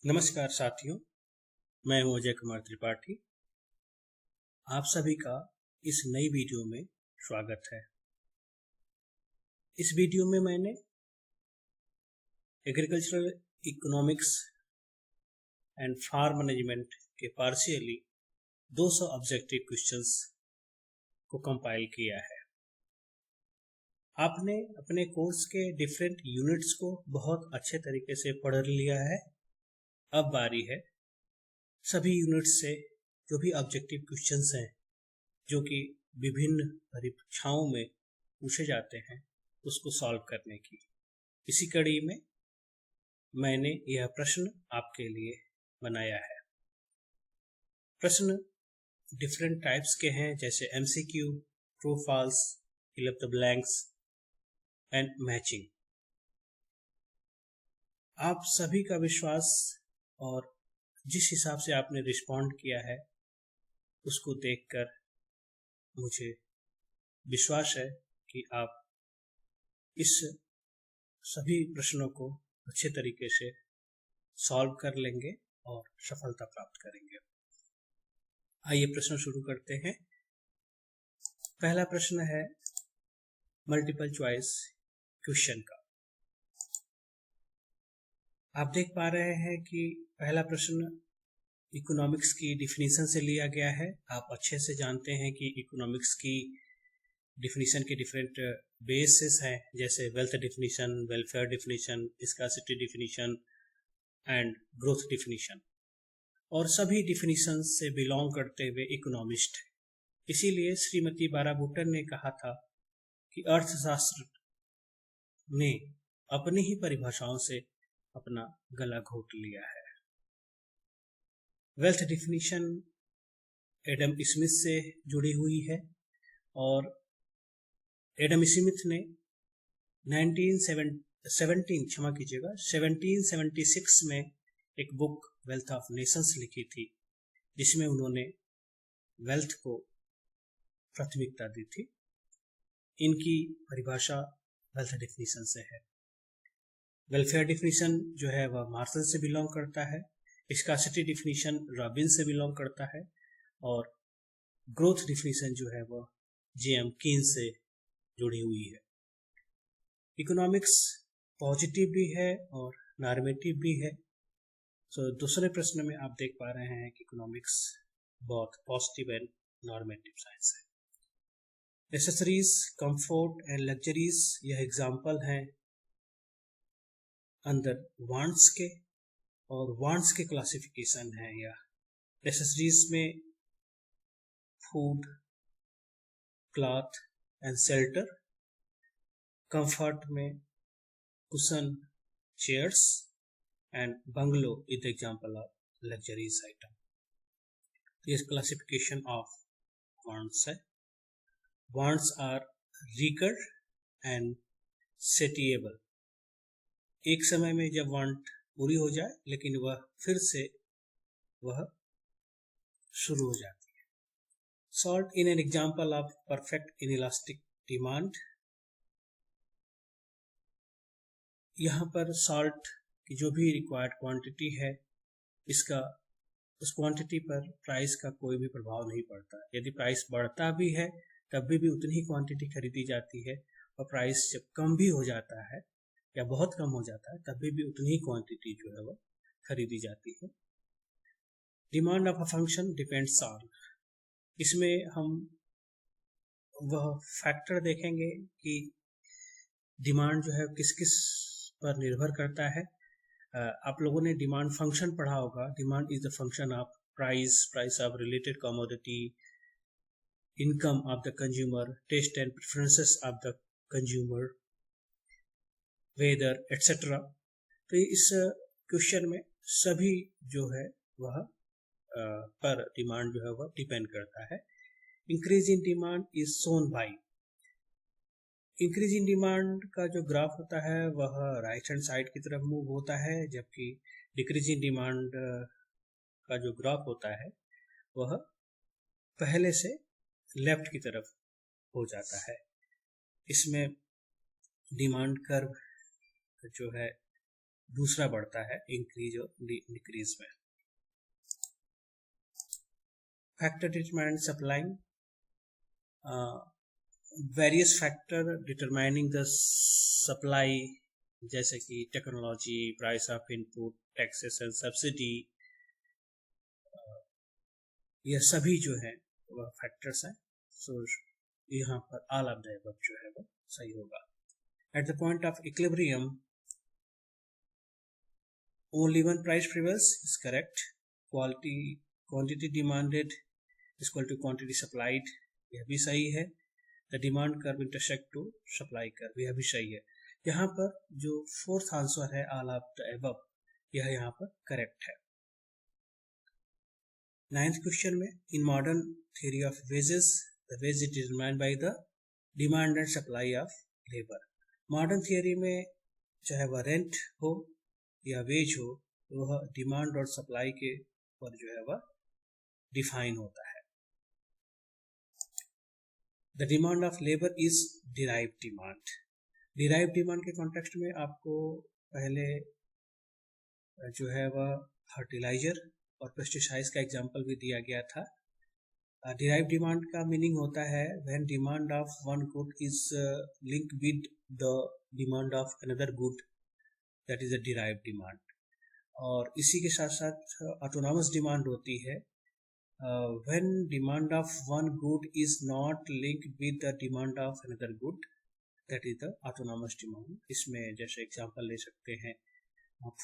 नमस्कार साथियों, मैं हूं अजय कुमार त्रिपाठी। आप सभी का इस नई वीडियो में स्वागत है। इस वीडियो में मैंने agricultural economics and farm management के पार्शियली 200 ऑब्जेक्टिव क्वेश्चंस को कंपाइल किया है। आपने अपने कोर्स के डिफरेंट यूनिट्स को बहुत अच्छे तरीके से पढ़ लिया है। अब बारी है सभी यूनिट्स से जो भी ऑब्जेक्टिव क्वेश्चंस हैं जो कि विभिन्न परीक्षाओं में पूछे जाते हैं उसको सॉल्व करने की। इसी कड़ी में मैंने यह प्रश्न आपके लिए बनाया है। प्रश्न डिफरेंट टाइप्स के हैं, जैसे MCQ, true false, fill up the blanks and matching. आप सभी का विश्वास और जिस हिसाब से आपने रिस्पॉन्ड किया है उसको देखकर मुझे विश्वास है कि आप इस सभी प्रश्नों को अच्छे तरीके से सॉल्व कर लेंगे और सफलता प्राप्त करेंगे। आइए प्रश्न शुरू करते हैं। पहला प्रश्न है मल्टीपल चॉइस क्वेश्चन का। आप देख पा रहे हैं कि पहला प्रश्न इकोनॉमिक्स की डिफिनीशन से लिया गया है। आप अच्छे से जानते हैं कि इकोनॉमिक्स की डिफिनीशन के डिफरेंट बेसिस हैं, जैसे wealth definition, welfare definition, scarcity definition and growth definition, और सभी डिफिनीशन से बिलोंग करते हुए इकोनॉमिस्ट है। इसीलिए श्रीमती बाराबुटन ने कहा था कि अर्थशास्त्र ने अपनी ही परिभाषाओं से अपना गला घोट लिया है। वेल्थ डिफिनीशन एडम स्मिथ से जुड़ी हुई है और एडम स्मिथ ने 1776 में एक बुक वेल्थ ऑफ नेशंस लिखी थी, जिसमें उन्होंने वेल्थ को प्राथमिकता दी थी। इनकी परिभाषा वेल्थ डिफिनीशन से है। वेलफेयर डिफिनीशन जो है वह मार्शल से बिलोंग करता है, स्कार्सिटी डिफिनीशन रॉबिन से बिलोंग करता है और ग्रोथ डिफिनीशन जो है वह जेएम कीन से जुड़ी हुई है। इकोनॉमिक्स पॉजिटिव भी है और नॉर्मेटिव भी है। दूसरे प्रश्न में आप देख पा रहे हैं कि इकोनॉमिक्स बहुत पॉजिटिव एंड नॉर्मेटिव साइंस है। एसेसरीज, कंफर्ट एंड लग्जरीज यह एग्जाम्पल हैं अंदर वांट्स के, और वांट्स के क्लासिफिकेशन है यह। एसेसरीज में food, cloth and shelter, comfort में cushion, chairs and bungalow is example of luxuries item. This classification of wants है। Wants are recur and satiable. एक समय में जब वांट पूरी हो जाए लेकिन वह फिर से वह शुरू हो जाती है। Salt in an example of perfect inelastic demand. यहाँ पर सॉल्ट की जो भी रिक्वायर्ड क्वांटिटी है, इसका उस क्वांटिटी पर प्राइस का कोई भी प्रभाव नहीं पड़ता। यदि प्राइस बढ़ता भी है तब भी उतनी ही क्वांटिटी खरीदी जाती है, और प्राइस जब कम भी हो जाता है या बहुत कम हो जाता है तब भी उतनी ही क्वांटिटी जो है वह खरीदी जाती है। Demand of a function depends on, इसमें हम वह फैक्टर देखेंगे कि डिमांड जो है किस किस पर निर्भर करता है। आप लोगों ने डिमांड फंक्शन पढ़ा होगा। Demand is the function of price of related commodity, income of the consumer, taste and preferences of the consumer, weather etcetera. तो इस क्वेश्चन में सभी जो है वह पर डिमांड जो है वह डिपेंड करता है। Increase in demand is shown by, increase in demand का जो ग्राफ होता है वह राइट हैंड साइड की तरफ मूव होता है, जबकि डिक्रीज इन डिमांड का जो ग्राफ होता है वह पहले से लेफ्ट की तरफ हो जाता है। इसमें डिमांड कर्व जो है दूसरा बढ़ता है इंक्रीज और डिक्रीज में। Factor determine supplying various factor determining the supply, जैसे कि technology, price of input, taxes and subsidy, यह सभी जो है वह फैक्टर्स हैं। सो यहाँ पर ऑल ऑफ द अबव जो है वो सही होगा। At the point of equilibrium only one price prevails is correct. Quantity demanded equal to quantity supplied, यह भी सही है। The demand curve intersect to supply curve, यह भी सही है। यहाँ पर जो फोर्थ आंसर है ऑल ऑफ द अबव, यह यहाँ पर करेक्ट है। 9th क्वेश्चन में in modern theory of wages the wage is determined by the demand and supply of labour. Modern theory में चाहे वह रेंट हो या वेज हो, वह डिमांड और सप्लाई के पर जो है वह डिफाइन होता है। The demand of labour is derived demand. Derived demand के कॉन्टेक्स्ट में आपको पहले जो है वह फर्टिलाइजर और पेस्टिसाइड्स का एग्जाम्पल भी दिया गया था। डिराइव्ड डिमांड का मीनिंग होता है when demand of one good is linked with the demand of another good, that is a derived demand. और इसी के साथ साथ ऑटोनॉमस डिमांड होती है when demand of one good is not linked with the demand of another good, that is the autonomous demand. इसमें जैसे example ले सकते हैं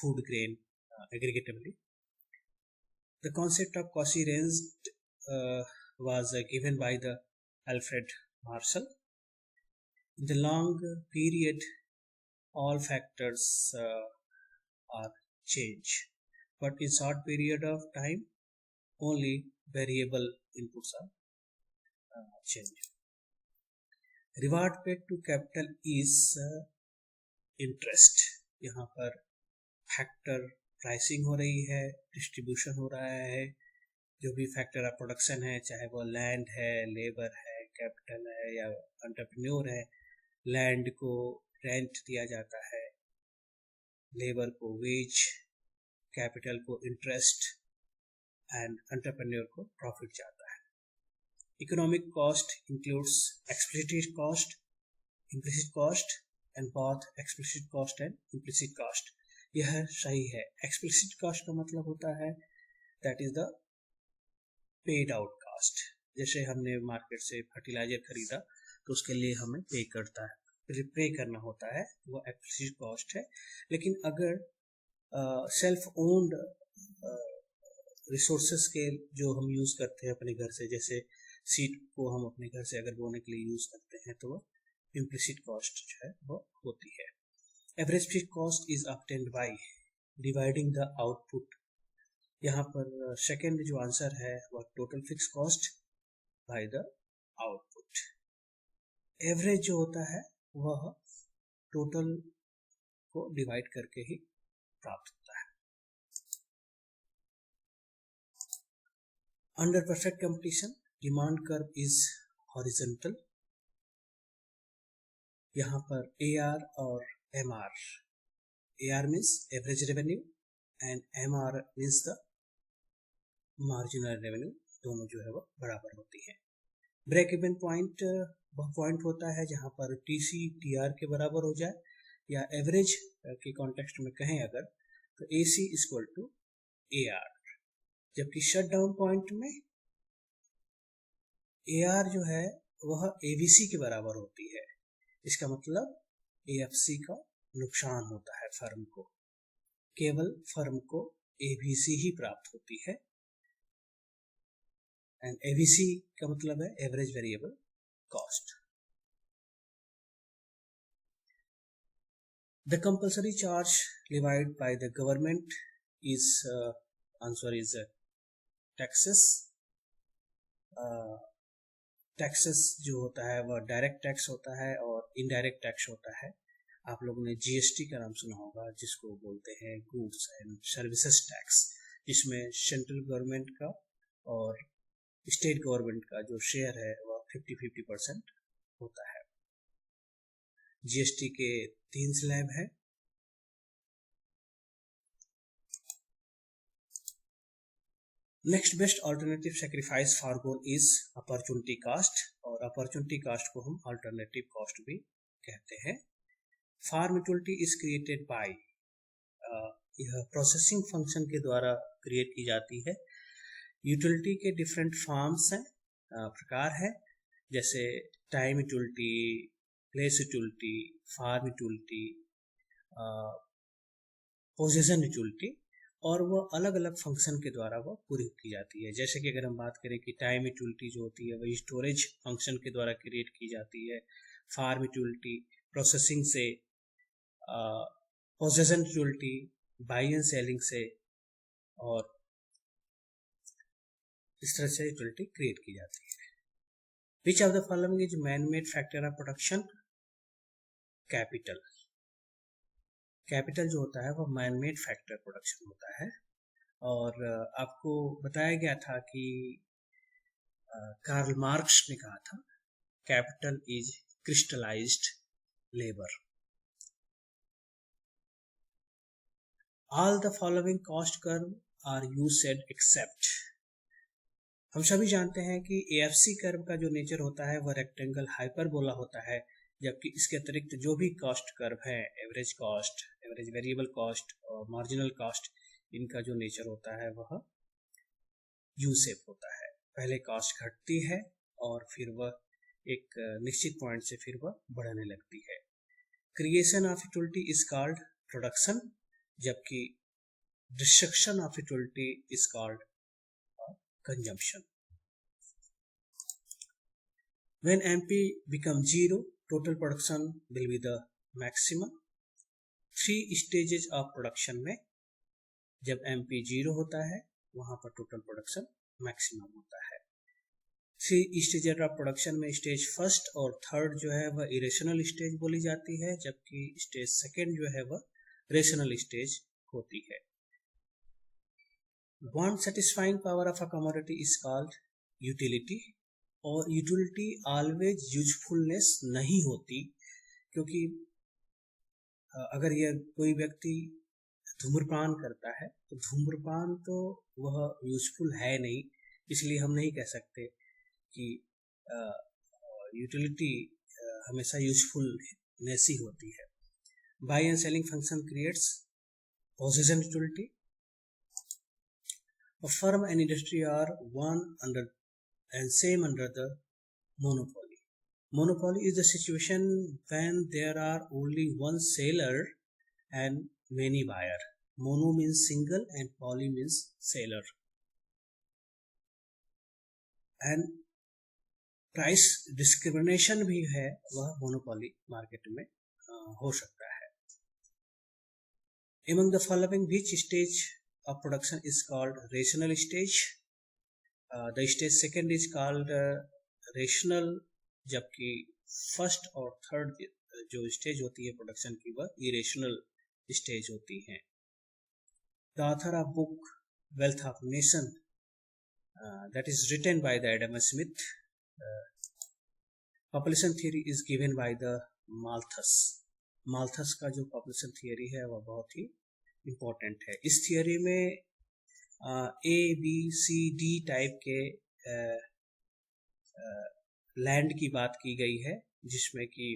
food grain aggregatively. The concept of Cauchy range was given by the Alfred Marshall. In the long period, all factors are change, but in short period of time, only variable inputs are change. Reward paid to capital is interest. यहाँ पर factor pricing हो रही है, distribution हो रहा है। जो भी फैक्टर ऑफ प्रोडक्शन है, चाहे वो लैंड है, लेबर है, कैपिटल है या एंटरप्रेन्योर है, लैंड को रेंट दिया जाता है, लेबर को वेज, कैपिटल को इंटरेस्ट एंड एंटरप्रेन्योर को प्रॉफिट जाता है। Economic cost includes explicit cost, implicit cost and both explicit cost and implicit cost. यह सही है। एक्सप्लिसिट कॉस्ट का मतलब होता है that is the paid out cost. जैसे हमने मार्केट से फर्टिलाइजर खरीदा तो उसके लिए हमें पे करना होता है, वो एक्सप्लिसिट कॉस्ट है। लेकिन अगर सेल्फ ओन्ड रिसोर्सेस के जो हम यूज करते हैं अपने घर से, जैसे सीड को हम अपने घर से अगर बोने के लिए यूज करते हैं, तो वो इम्प्लिसिट कॉस्ट जो है वो होती है। Average fixed cost is obtained by dividing the output. यहाँ पर सेकेंड जो आंसर है वह total fix cost by the output. Average जो होता है वह टोटल को डिवाइड करके ही प्राप्त होता है। Under perfect competition demand curve is horizontal. यहाँ पर AR और MR, AR means average revenue and MR means the marginal revenue, दोनों जो है वो बराबर होती है। ब्रेक इवन पॉइंट वह पॉइंट होता है जहां पर TC TR के बराबर हो जाए, या एवरेज के कॉन्टेक्स्ट में कहें अगर तो AC इक्वल टू AR। जबकि शट डाउन पॉइंट में AR जो है वह ABC के बराबर होती है। इसका मतलब AFC का नुकसान होता है फर्म को, केवल फर्म को ABC ही प्राप्त होती है। एंड ABC का मतलब है average variable cost. The compulsory charge levied by the government is answer is taxes। Taxes जो होता है वह डायरेक्ट टैक्स होता है और इनडायरेक्ट टैक्स होता है। आप लोगों ने GST का नाम सुना होगा, जिसको बोलते हैं गुड्स एंड सर्विसेज टैक्स, जिसमें सेंट्रल गवर्नमेंट का और स्टेट गवर्नमेंट का जो शेयर है वह 50-50% होता है। GST के 3 स्लैब है। Next best alternative sacrifice for goal is opportunity cost, और अपॉर्चुनिटी कॉस्ट को हम अल्टरनेटिव कॉस्ट भी कहते हैं। Form utility is created by, यह प्रोसेसिंग फंक्शन के द्वारा क्रिएट की जाती है। यूटिलिटी के डिफरेंट फॉर्म्स हैं, प्रकार है, जैसे time utility, place utility, form utility, position utility, और वो अलग अलग फंक्शन के द्वारा वो पूरी की जाती है। जैसे कि अगर हम बात करें कि टाइम यूटिलिटी जो होती है वही स्टोरेज फंक्शन के द्वारा क्रिएट की जाती है। फार्म यूटिलिटी प्रोसेसिंग से, position utility by and selling से, और इस तरह से यूटिलिटी क्रिएट की जाती है। Which of the following is man made factor of production? Capital. Capital जो होता है वो मैन मेड फैक्टर प्रोडक्शन होता है। और आपको बताया गया था कि कार्ल मार्क्स ने कहा था capital is crystallised labour. All the following cost curve are U shaped except. हम सभी जानते हैं कि एएफसी कर्व का जो नेचर होता है वह रेक्टेंगल हाइपरबोला होता है, जबकि इसके अतिरिक्त जो भी कॉस्ट कर्व है, average cost, average variable cost और मार्जिनल कॉस्ट, इनका जो नेचर होता है वह यू शेप होता है। पहले कॉस्ट घटती है और फिर वह एक निश्चित पॉइंट से फिर वह बढ़ने लगती है। Creation of utility is called production, जबकि destruction of utility is called consumption. When MP becomes 0, total production will be the maximum. 3 stages of production में जब MP 0 होता है वहां पर total production maximum होता है। 3 stages of production में स्टेज फर्स्ट और थर्ड जो है वह इरेशनल स्टेज बोली जाती है, जबकि स्टेज सेकेंड जो है वह रेशनल स्टेज होती है। One satisfying power of a commodity is called utility, और यूटिलिटी ऑलवेज यूजफुलनेस नहीं होती, क्योंकि अगर यह कोई व्यक्ति धूम्रपान करता है तो धूम्रपान तो वह यूजफुल है नहीं, इसलिए हम नहीं कह सकते कि यूटिलिटी हमेशा यूजफुलनेस ही होती है। By and selling function creates position utility. A firm and industry are one under and same under the monopoly. Monopoly is the situation when there are only one seller and many buyer. Mono means single and poly means seller. And price discrimination भी है, वह monopoly market में हो सकता है। Among the following, which stage of production is called rational stage? The stage second is called rational, जबकि first और third जो स्टेज होती है प्रोडक्शन की वह इरेशनल स्टेज होती है। The author of book Wealth of Nation, that is written by the Adam Smith. Population theory is given by the Malthus. Malthus का जो population theory है वह बहुत ही इम्पोर्टेंट है। इस थियोरी में A B C D type के land की बात की गई है, जिसमें कि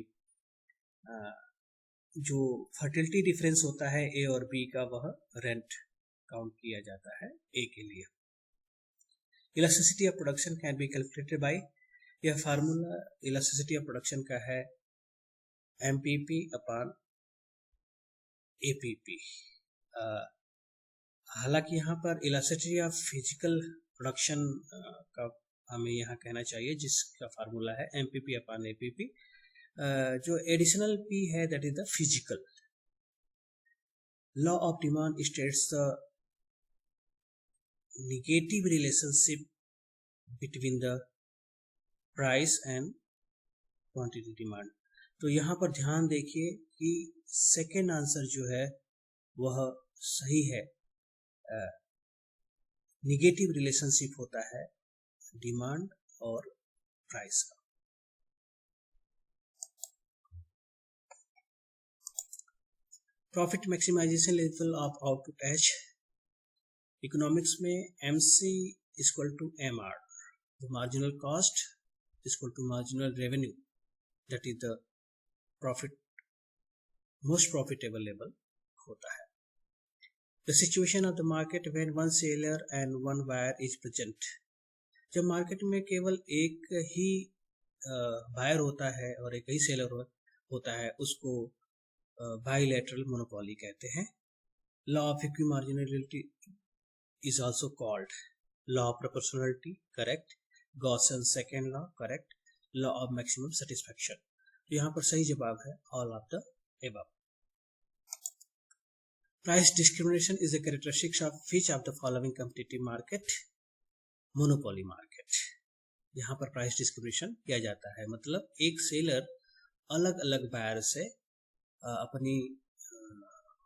जो फर्टिलिटी डिफरेंस होता है ए और बी का वह रेंट काउंट किया जाता है ए के लिए। Elasticity of production can be calculated by, यह फार्मूला इलास्टिसिटी ऑफ प्रोडक्शन का है एमपीपी अपॉन एपीपी। हालांकि यहाँ पर इलास्टिसिटी ऑफ फिजिकल प्रोडक्शन का हमें यहाँ कहना चाहिए, जिसका फार्मूला है एमपीपी अपॉन एपीपी। जो एडिशनल पी है that is the physical. Law of demand states the negative relationship between the price and quantity demand. तो यहाँ पर ध्यान देखिए कि सेकेंड आंसर जो है वह सही है। निगेटिव रिलेशनशिप होता है डिमांड और प्राइस का। Profit maximisation level of output एच, इकोनॉमिक्स में MC equal to MR, marginal cost equal to marginal revenue, that is the profit, most profitable level होता है। The situation of the market when one seller and one buyer is present, जब market में केवल एक ही buyer होता है और एक ही सेलर होता है, उसको बाइलैटरल मोनोपोली कहते हैं। Law of equi marginality is also called law of proportionality, correct. Gossen second law, correct. Law of maximum satisfaction, तो यहाँ पर सही जवाब है all of the above. Price discrimination is the characteristics of which of the following competitive market? Monopoly market. यहाँ पर price discrimination किया जाता है, मतलब एक सेलर अलग अलग बायर से अपनी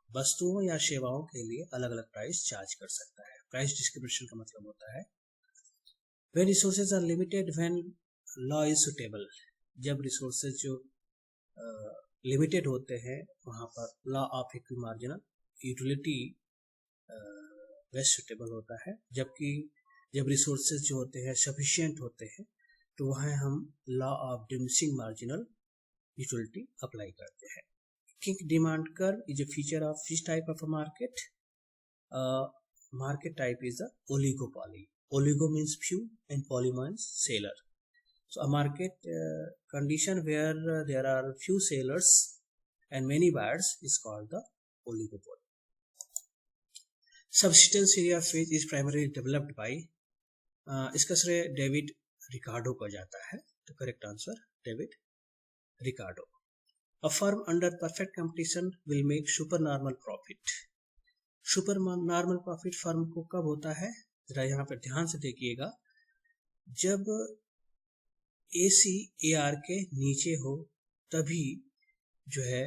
वस्तुओं या सेवाओं के लिए अलग अलग प्राइस चार्ज कर सकता है। प्राइस डिस्क्रिमिनेशन का मतलब होता है when resources are limited, when law is suitable, जब रिसोर्सेज जो लिमिटेड होते हैं वहाँ पर law of equi marginal utility best suitable होता है, जबकि जब रिसोर्सेज जो होते हैं सफिशिएंट होते हैं तो वहाँ हम law of diminishing marginal utility apply करते हैं। King demand curve is a feature of which type of a market? Market type is a oligopoly. Oligo means few and poly means seller. So a market condition where there are few sellers and many buyers is called the oligopoly. Subsistence area of wheat is primarily developed by, इसका श्रेय David Ricardo को जाता है, तो correct answer David Ricardo. A firm under perfect competition will make supernormal profit. Supernormal profit firm को कब होता है? जरा यहाँ पर ध्यान से देखिएगा, जब AC AR के नीचे हो तभी जो है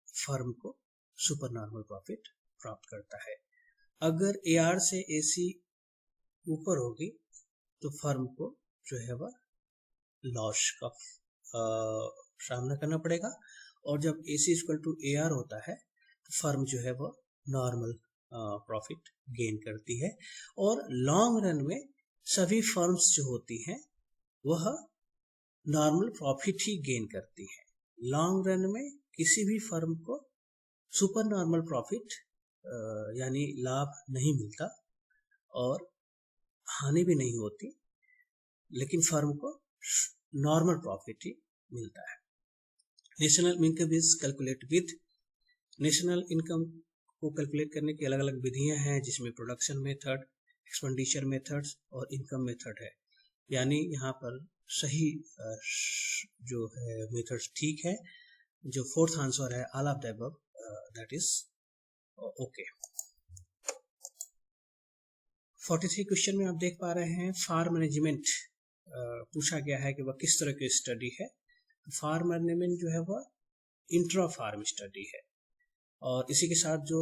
फर्म को सुपरनॉर्मल प्रॉफिट प्राप्त करता है। अगर AR से AC ऊपर होगी तो फर्म को जो है वह लॉस का सामना करना पड़ेगा, और जब AC इक्वल टू AR होता है तो फर्म जो है वह नॉर्मल प्रॉफिट गेन करती है। और लॉन्ग रन में सभी फर्म्स जो होती हैं वह नॉर्मल प्रॉफिट ही गेन करती हैं। लॉन्ग रन में किसी भी फर्म को सुपर नॉर्मल प्रॉफिट यानी लाभ नहीं मिलता और हानि भी नहीं होती, लेकिन फर्म को नॉर्मल प्रॉफिट ही मिलता है। National income is calculate with, national income को कैलकुलेट करने की अलग अलग विधियां हैं, जिसमें प्रोडक्शन मेथड, एक्सपेंडिचर मेथड्स और इनकम मेथड है। यानी यहाँ पर सही जो है मेथड्स ठीक है, जो फोर्थ आंसर है all of the above, that is okay. 43 question में आप देख पा रहे हैं फार्म मैनेजमेंट पूछा गया है कि वह किस तरह की स्टडी है। फार्म मैनेजमेंट जो है वह इंट्रा फार्म स्टडी है, और इसी के साथ जो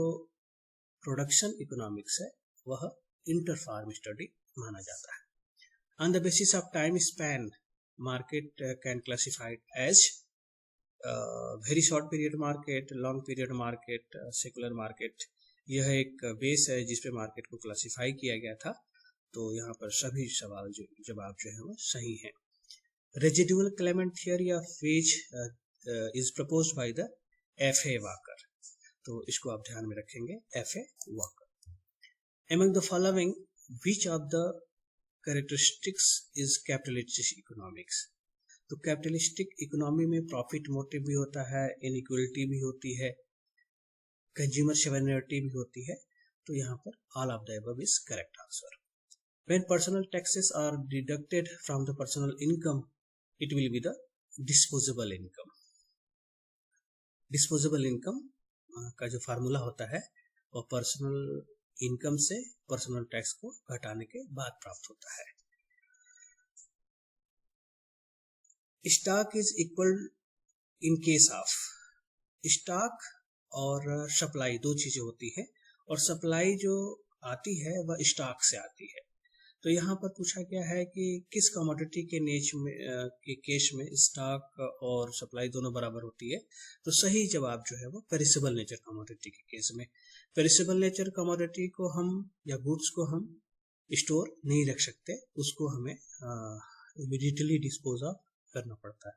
प्रोडक्शन इकोनॉमिक्स है वह इंटर फार्म स्टडी माना जाता है। On the basis of time span market can classified as very short period market, long period market, secular market. यह एक बेस है जिस पे मार्केट को क्लासिफाई किया गया था, तो यहाँ पर सभी सवाल जो जवाब जो है वो सही है। Residual Clement theory of ways is proposed by the F.A. Walker, तो इसको आप ध्यान में रखेंगे, F.A. Walker। Among the following, which of the characteristics is capitalistic economics? तो कैपिटलिस्टिक इकोनॉमी में प्रॉफिट मोटिव भी होता है, इनइक्वलिटी भी होती है, कंज्यूमर सोवरेनिटी भी होती है, तो यहाँ पर all of the above is correct answer. When personal taxes are deducted from the personal income, it will be the disposable income. Disposable income का जो फार्मूला होता है वो पर्सनल इनकम से पर्सनल टैक्स को घटाने के बाद प्राप्त होता है। Stock is equal in case of, stock और सप्लाई दो चीजें होती हैं, और सप्लाई जो आती है वह स्टॉक से आती है, तो यहाँ पर पूछा गया है कि किस कमोडिटी के केस में स्टॉक और सप्लाई दोनों बराबर होती है। तो सही जवाब जो है वो पेरिसेबल नेचर कमोडिटी के केस में। पेरिसेबल नेचर कमोडिटी को हम या गुड्स को हम स्टोर नहीं रख सकते, उसको हमें इमीडिएटली डिस्पोज ऑफ करना पड़ता है।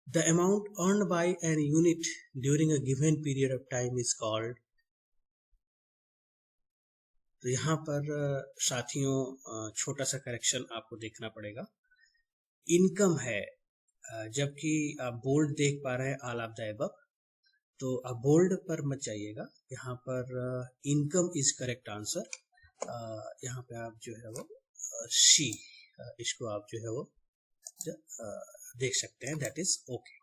The amount earned by an unit during a given period of time is called। तो यहाँ पर साथियों छोटा सा करेक्शन आपको देखना पड़ेगा। इनकम है, जबकि आप बोल्ड देख पा रहे हैं ऑल ऑफ द अबव, तो आप बोल्ड पर मत जाइएगा। यहाँ पर इनकम इज करेक्ट आंसर। यहाँ पे आप जो है वो सी, इसको आप जो है वो देख सकते हैं, that is okay.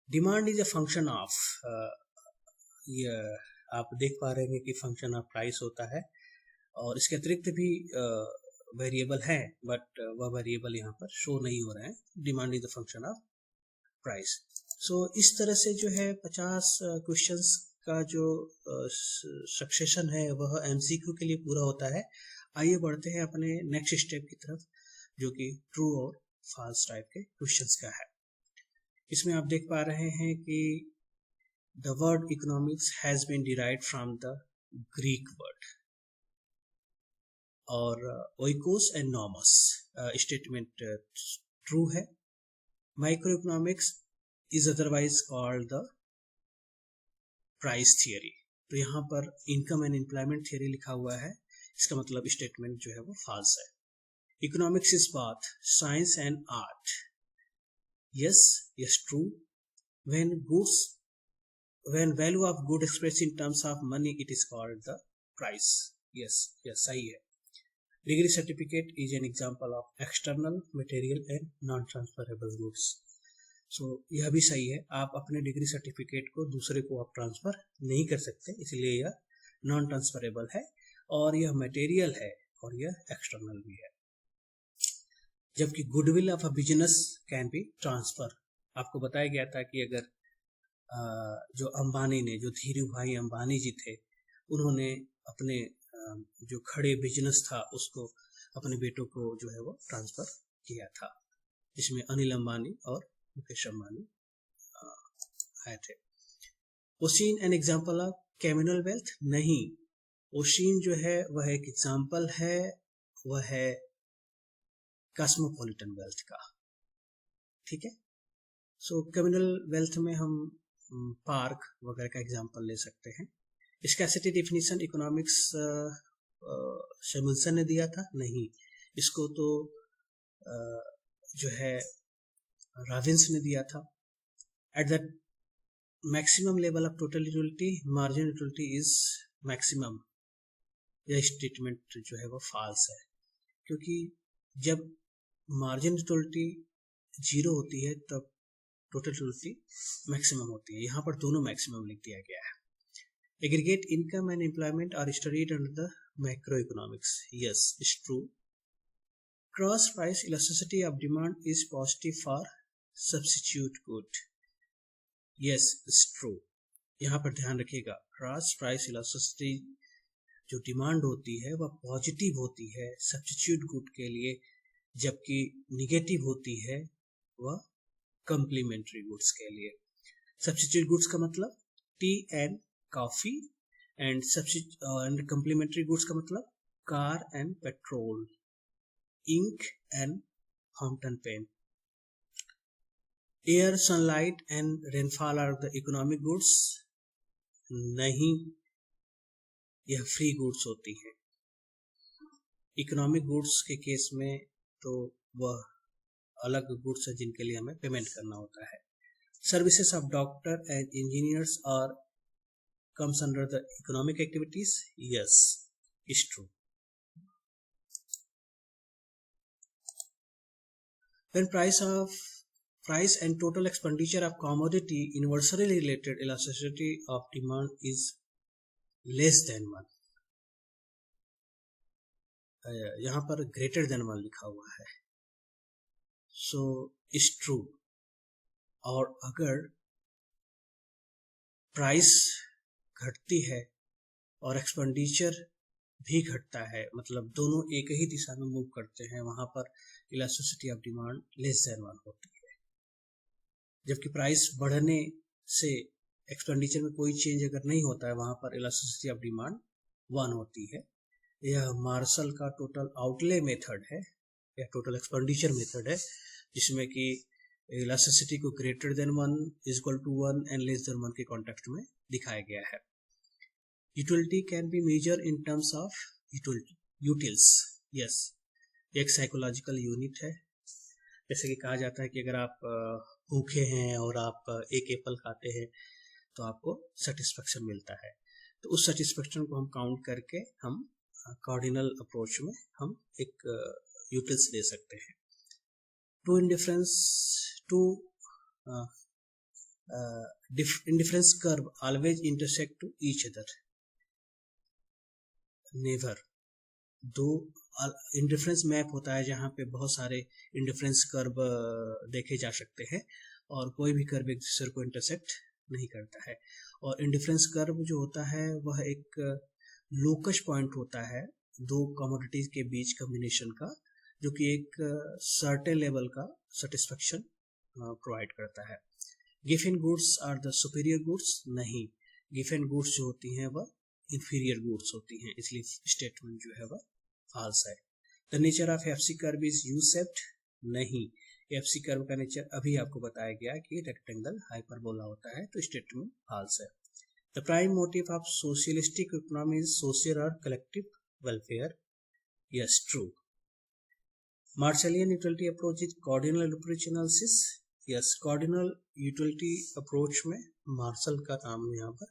Demand is a function of, ये आप देख पा रहे हैं कि फंक्शन ऑफ प्राइस होता है, और इसके अतिरिक्त भी वेरिएबल है, बट वह वेरिएबल यहाँ पर शो नहीं हो रहे हैं। Demand is the function of price. सो इस तरह से जो है 50 क्वेश्चंस का जो सक्सेशन है वह एमसीक्यू के लिए पूरा होता है। आइए बढ़ते हैं अपने नेक्स्ट स्टेप की तरफ, जो कि ट्रू और फॉल्स टाइप के क्वेश्चंस का है। इसमें आप देख पा रहे हैं कि the word economics has been derived from the Greek word, और oikos and nomos statement true है। Microeconomics is otherwise called the price theory। तो यहाँ पर income and employment theory लिखा हुआ है, इसका मतलब स्टेटमेंट जो है वो false है। Economics is both science and art। Yes, true। When value of good expressed in terms of money, it is called the price। Yes, सही है। Degree certificate is an example of external material and non-transferable goods। So यह भी सही है, आप अपने degree certificate को दूसरे को आप ट्रांसफर नहीं कर सकते, इसलिए यह नॉन ट्रांसफरेबल है, और यह मटेरियल है, और यह एक्सटर्नल भी है। जबकि goodwill of a business can be transfer. आपको बताया गया था कि अगर जो अंबानी ने, जो धीरू भाई अंबानी जी थे, उन्होंने अपने जो खड़े बिजनेस था उसको अपने बेटों को जो है वो ट्रांसफर किया था, जिसमें अनिल अंबानी और मुकेश अंबानी आए थे। Ocean an example of communal wealth? नहीं, ओशिन जो है वह एक एग्जाम्पल है, वह है कॉस्मोपॉलिटन वेल्थ का। ठीक है, सो कम्युनल वेल्थ में हम पार्क वगैरह का एग्जाम्पल ले सकते हैं। स्कैसिटी डेफिनेशन इकोनॉमिक्स शेमुल्सन ने दिया था? नहीं, इसको तो जो है रॉबिन्स ने दिया था। At the maximum level of total utility margin utility is maximum, यह स्टेटमेंट जो है वो फॉल्स है, क्योंकि जब मार्जिन यूटिलिटी 0 होती है तब टोटल यूटिलिटी मैक्सिमम होती है। यहाँ पर दोनों मैक्सिमम लिख दिया गया है। Aggregate income and employment are studied under the macro economics. Yes, is true. Cross price elasticity of demand is positive for substitute good. Yes, is true. यहाँ पर ध्यान रखिएगा, क्रॉस प्राइस इलास्टिसिटी जो डिमांड होती है वह पॉजिटिव होती है सब्स्टिट्यूट गुड के लिए, जबकि निगेटिव होती है वह कम्प्लीमेंट्री गुड्स के लिए। सब्स्टिट्यूट गुड्स का मतलब tea and coffee, and complementary goods का मतलब car and petrol, ink and fountain pen. Air, sunlight and rainfall are the economic goods? नहीं, यह फ्री गुड्स होती हैं। इकोनॉमिक गुड्स के केस में तो वह अलग गुड्स है जिनके लिए हमें पेमेंट करना होता है। Services of doctor and engineers are comes under the economic activities? Yes, is true. When price and total expenditure of commodity inversely related, elasticity of demand is less than 1। यहाँ पर greater than 1 लिखा हुआ है, so is true। और अगर price घटती है और एक्सपेंडिचर भी घटता है, मतलब दोनों एक ही दिशा में मूव करते हैं, वहां पर elasticity of demand less than 1 होती है। जबकि प्राइस बढ़ने से एक्सपेंडिचर में कोई चेंज अगर नहीं होता है, वहां पर इलास्टिसिटी ऑफ डिमांड 1 होती है। यह मार्शल का टोटल आउटले मेथड है या टोटल एक्सपेंडिचर मेथड है, जिसमें कि इलास्टिसिटी को greater than 1 equal to 1 and less than 1 के कॉन्टेक्स्ट में दिखाया गया है। Utility can be measure in terms of utils. Yes, एक साइकोलॉजिकल यूनिट है। जैसे कि कहा जाता है कि अगर आप भूखे हैं और आप एक एप्पल खाते हैं तो आपको सेटिस्फेक्शन मिलता है, तो उस सेटिस्फेक्शन को हम काउंट करके हम कार्डिनल अप्रोच में हम एक यूटिल्स दे सकते हैं। Two indifference curve always intersect to each other, never. दो इंडिफरेंस मैप होता है जहाँ पे बहुत सारे इंडिफरेंस कर्व देखे जा सकते हैं और कोई भी कर्व एक दूसरे को इंटरसेक्ट नहीं करता है। और इंडिफरेंस कर्व जो होता है वह एक लोकस पॉइंट होता है दो कमोडिटीज के बीच कॉम्बिनेशन का, जो कि एक सर्टेन लेवल का सेटिस्फेक्शन प्रोवाइड करता है। Given goods are the superior goods, नहीं, गिवन गुड्स जो होती हैं वह इंफीरियर गुड्स होती हैं, इसलिए स्टेटमेंट जो है वह फॉल्स है। The nature of FC curve is U shaped, नहीं, एफसी कर्व का नेचर अभी आपको बताया गया कि रेक्टेंगल हाइपरबोला होता है, तो स्टेटमेंट फॉल्स है। The prime motive of socialistic economy is social और collective welfare, yes, true. Marshallian utility approach is cardinal approach analysis, yes, cardinal utility approach में मार्शल का नाम यहाँ पर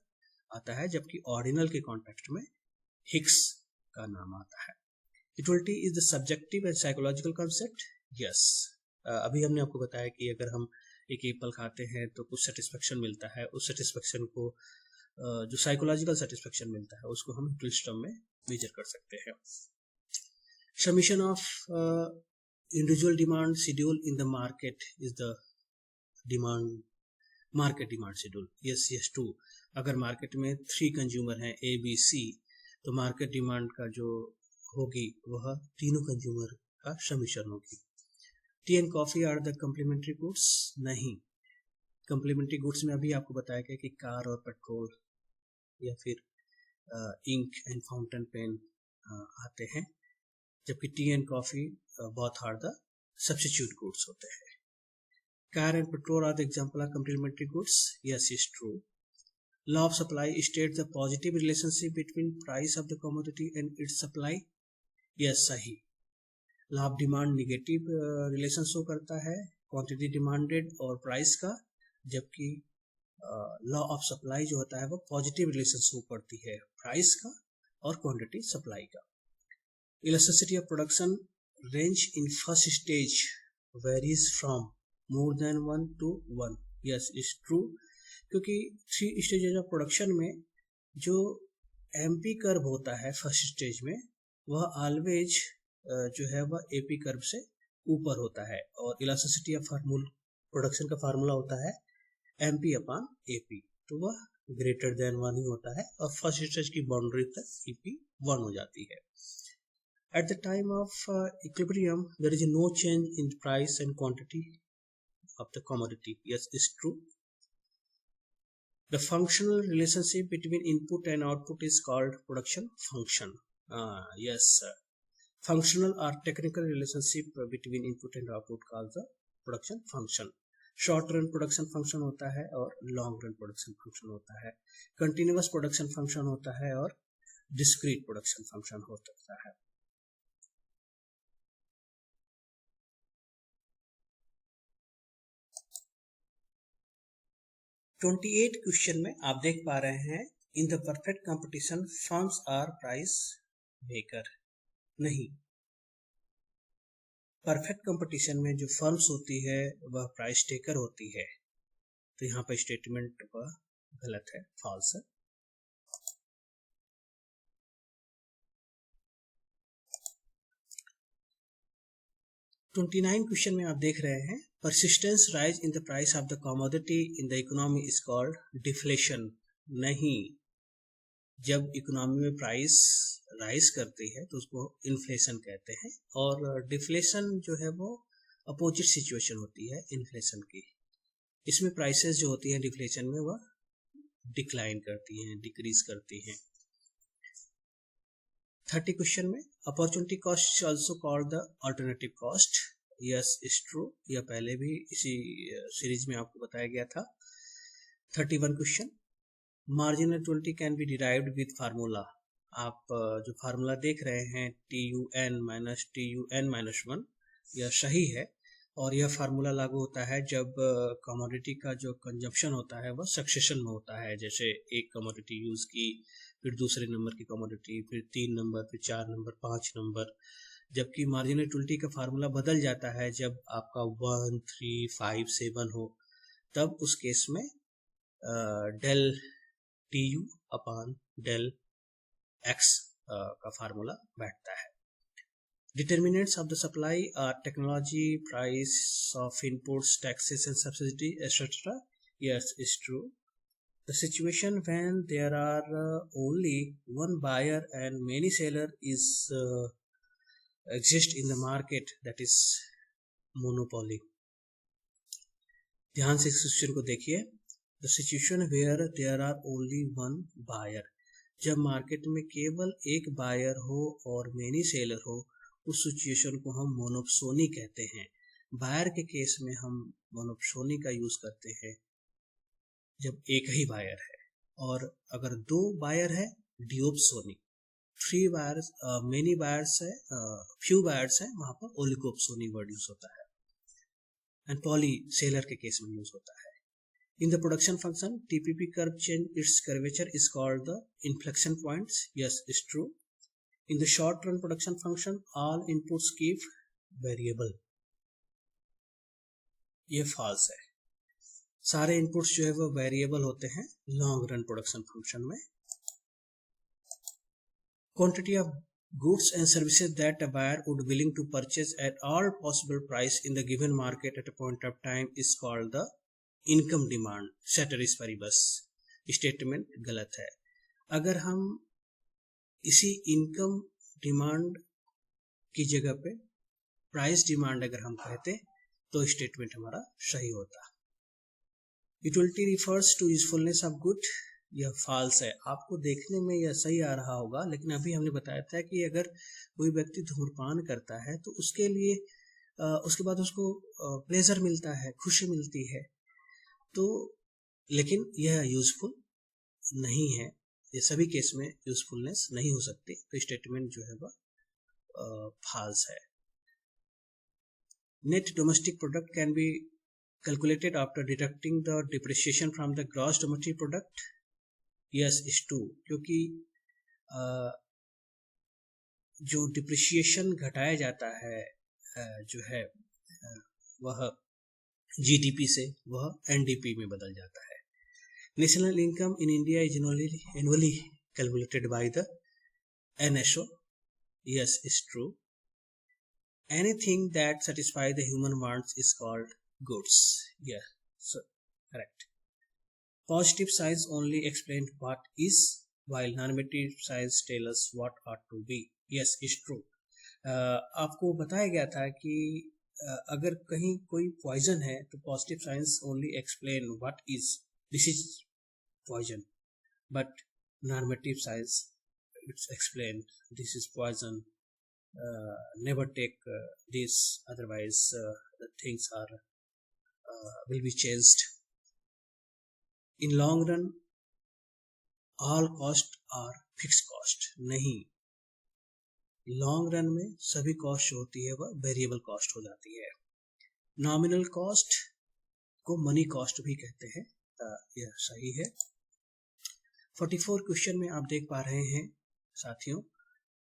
आता है, जबकि ऑर्डिनल के कॉन्टेक्स्ट में हिक्स का नाम आता है। Utility is the subjective and psychological concept, yes. अभी हमने आपको बताया कि अगर हम एक एप्पल खाते हैं तो कुछ सेटिस्फेक्शन मिलता है, उस सेटिस्फेक्शन को जो साइकोलॉजिकल सेटिस्फेक्शन मिलता है उसको हम यूटिलिटी टर्म में मेजर कर सकते हैं। Summation of individual demand schedule in the market is the market demand schedule, yes yes, too. अगर मार्केट में 3 कंज्यूमर हैं ए बी सी, तो मार्केट डिमांड का जो होगी वह तीनों कंज्यूमर का समीशन होगी। Tea and coffee are the complementary goods, नहीं, कम्प्लीमेंट्री गुड्स में अभी आपको बताया गया कि कार और पेट्रोल या फिर इंक एंड फाउंटेन पेन आते हैं, जबकि tea and coffee both are the substitute goods होते हैं। Car and petrol are the example of complementary goods, yes is true. Law of supply states the positive relationship between price of the commodity and its supply, yes, सही। Law of demand negative relation show करता है quantity demanded और price का, जबकि law of supply जो होता है वो positive relation शो करती है price का और quantity supply का। Elasticity of production range in first stage varies from more than 1 to 1, yes is true, क्योंकि 3 स्टेजेज ऑफ प्रोडक्शन में जो एमपी कर्व होता है फर्स्ट स्टेज में वह ऑलवेज जो है वह एपी कर्व से ऊपर होता है, और इलास्टिसिटी ऑफ प्रोडक्शन का फार्मूला होता है एमपी अपॉन एपी, तो वह ग्रेटर देन 1 ही होता है और फर्स्ट स्टेज की बाउंड्री तक ईपी 1 हो जाती है। At the time of equilibrium there is no change in price and quantity of the commodity, yes is true. The functional relationship between input and output is called production function. Yes, functional or technical relationship between input and output called the production function. Short run production function होता है और long run production function होता है। Continuous production function होता है और discrete production function हो सकता है। तो 28 क्वेश्चन में आप देख पा रहे हैं in the perfect competition firms are price maker, नहीं, परफेक्ट कंपटीशन में जो फर्म्स होती है वह प्राइस टेकर होती है, तो यहाँ पर स्टेटमेंट वह गलत है, फॉल्स है। तो 29 क्वेश्चन में आप देख रहे हैं persistence rise in the price of the commodity in the economy is called deflation, नहीं, जब इकोनॉमी में प्राइस राइज करती है तो उसको इन्फ्लेशन कहते हैं, और डिफ्लेशन जो है वो अपोजिट सिचुएशन होती है इन्फ्लेशन की। इसमें प्राइसेस जो होती हैं डिफ्लेशन में वह डिक्लाइन करती हैं, डिक्रीज करती हैं। 30 क्वेश्चन में opportunity cost also called the alternative cost, yes is true, यह पहले भी इसी सीरीज में आपको बताया गया था। 31 question, marginal utility can B derived with formula. आप जो फार्मूला देख रहे हैं TUN-1, यह सही है, और यह फार्मूला लागू होता है जब कमोडिटी का जो कंजप्शन होता है वह सक्सेशन में होता है। जैसे एक कमोडिटी यूज की, फिर दूसरे नंबर की कमोडिटी, फिर 3 नंबर, फिर 4 नंबर, 5 नंबर। जबकि मार्जिनल यूटिलिटी का फार्मूला बदल जाता है जब आपका 1, 3, 5, 7 हो, तब उस केस में del TU upon del X का फार्मूला बैठता है। Determinants of the supply are technology, price of inputs, taxes and subsidy, etc. Yes, is true. The situation when there are only one buyer and many seller is exist in the market, that is monopoly. ध्यान से इस situation को देखिए। The situation where there are only one buyer, जब market में केवल एक buyer हो और मेनी सेलर हो, उस सिचुएशन को हम मोनोपोली कहते हैं। बायर के केस में हम मोनोपोली का यूज करते हैं जब एक ही बायर है, और अगर 2 बायर है डिओप्सोनी, 3 बायर्स, मेनी बायर्स है, फ्यू बायर्स है, वहां पर ओलिगोप्सोनी वर्ड यूज होता है। एंड पॉली सेलर के केस में यूज होता है। In the production function, TPP curve change its curvature is called the inflection points. Yes, is true. In the short run production function, all inputs keep variable. ये false है। सारे inputs जो है वो variable होते हैं long run production function में। Quantity of goods and services that a buyer would willing to purchase at all possible price in the given market at a point of time is called the income demand ceteris paribus. Statement गलत है। अगर हम इसी income demand की जगह पे price demand अगर हम कहते तो स्टेटमेंट हमारा सही होता। Utility refers to usefulness of good, यह फॉल्स है। आपको देखने में यह सही आ रहा होगा, लेकिन अभी हमने बताया था कि अगर कोई व्यक्ति धूम्रपान करता है तो उसके लिए उसके बाद उसको प्लेजर मिलता है, खुशी मिलती है, तो लेकिन यह यूजफुल नहीं है। ये सभी केस में यूजफुलनेस नहीं हो सकती, तो स्टेटमेंट जो है वह फॉल्स है। Net domestic product can be calculated after deducting the depreciation from the gross domestic product, yes is true, क्योंकि जो डिप्रिसिएशन घटाया जाता है जो है वह GDP से वह NDP में बदल जाता है। National income in India is annually calculated by the NSO, yes is true. Anything that satisfy the human wants is called goods, yes correct. Positive science only explain what is while normative science tell us what ought to be, yes is true. आपको बताया गया था कि अगर कहीं कोई poison है तो positive science only explain what is this is poison, but normative science it's explain this is poison, never take this otherwise the things are will be changed. In long run all cost are fix cost, नहीं, long run में सभी cost होती है वह variable cost हो जाती है। Nominal cost को मनी कॉस्ट भी कहते हैं, यह सही है। 44 क्वेश्चन में आप देख पा रहे हैं साथियों,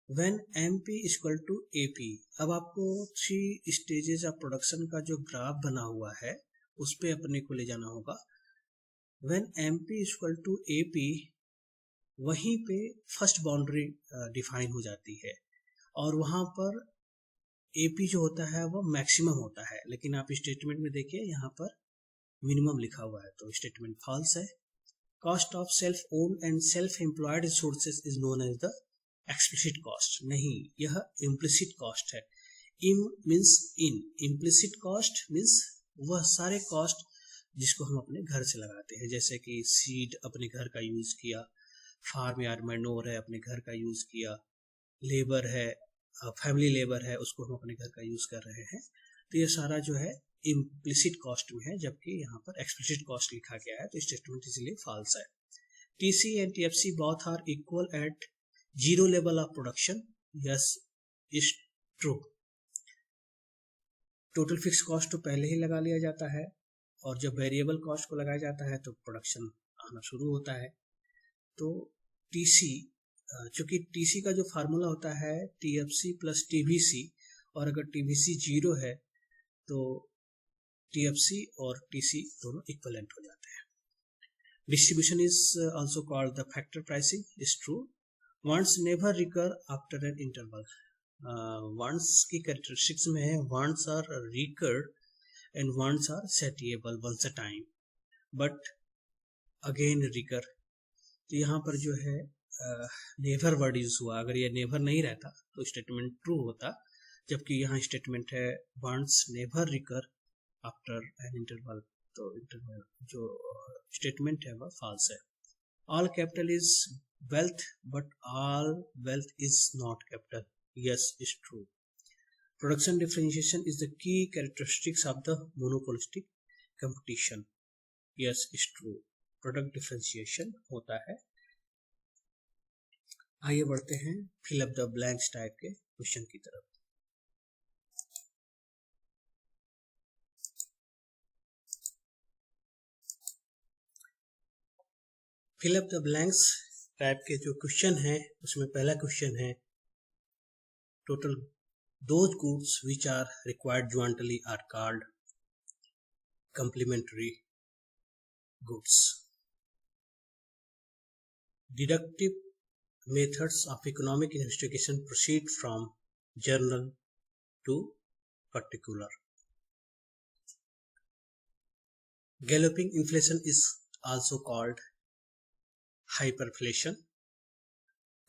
when MP equal to AP, अब आपको 3 स्टेजेस ऑफ प्रोडक्शन का जो ग्राफ बना हुआ है उस पे अपने को ले जाना होगा। When MP equal to AP, वहीं पे फर्स्ट बाउंड्री डिफाइन हो जाती है, और वहां पर AP जो होता है वो मैक्सिमम होता है, लेकिन आप स्टेटमेंट में देखिए यहाँ पर मिनिमम लिखा हुआ है, तो स्टेटमेंट फॉल्स है। Cost of self owned and self employed resources is known as the explicit cost नहीं, यह इम्प्लिसिट कॉस्ट है। Im means in, implicit cost means वह सारे कॉस्ट जिसको हम अपने घर से लगाते हैं, जैसे कि सीड अपने घर का यूज किया, फार्म यार्ड मैनोर है अपने घर का यूज किया, लेबर है, फैमिली लेबर है, उसको हम अपने घर का यूज कर रहे हैं। तो ये सारा जो है इम्प्लिसिट कॉस्ट में है, जबकि यहाँ पर एक्सप्लिसिट कॉस्ट लिखा गया है, तो स्टेटमेंट इसलिए फॉल्स है। TC and TFC both are equal at zero level of production. Yes, is true. Total fix cost तो पहले ही लगा लिया जाता है, और जब वेरिएबल कॉस्ट को लगाया जाता है तो प्रोडक्शन आना शुरू होता है। तो TC, चूंकि TC का जो फार्मूला होता है TFC प्लस TVC, और अगर TVC 0 है तो TFC और TC दोनों इक्वलेंट हो जाते हैं। Distribution is also called the factor pricing, is true. Wants never recur after an interval. Wants की characteristics में है wants are recurred and wants are satiable once a time, but again recur. तो यहाँ पर जो है never वर्ड यूज हुआ, अगर ये never नहीं रहता तो स्टेटमेंट ट्रू होता, जबकि यहाँ स्टेटमेंट है wants never recur after an interval, तो इंटरवल जो स्टेटमेंट है वह फॉल्स है। All capital is wealth but all wealth is not capital, yes is true. Production differentiation is the key characteristics of the monopolistic competition, yes is true. Product differentiation होता है। आइए बढ़ते हैं fill up the blanks type के question की तरफ। Fill up the blanks type के जो क्वेश्चन है उसमें पहला क्वेश्चन है total those goods which are required jointly are called complementary goods. Deductive methods of economic investigation proceed from general to particular. Galloping inflation is also called hyperinflation.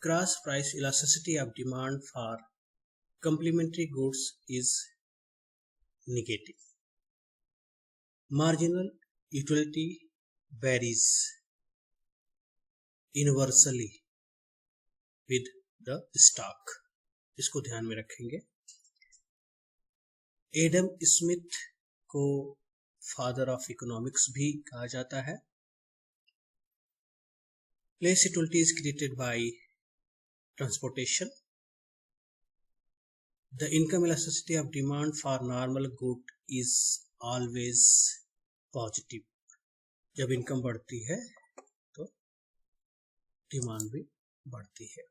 Cross price elasticity of demand for complementary goods is negative. Marginal utility varies inversely with the stock. इसको ध्यान में रखेंगे। Adam Smith को father of economics भी कहा जाता है। Place utility is created by transportation. The income elasticity of demand for normal good is always positive. जब इनकम बढ़ती है तो डिमांड भी बढ़ती है।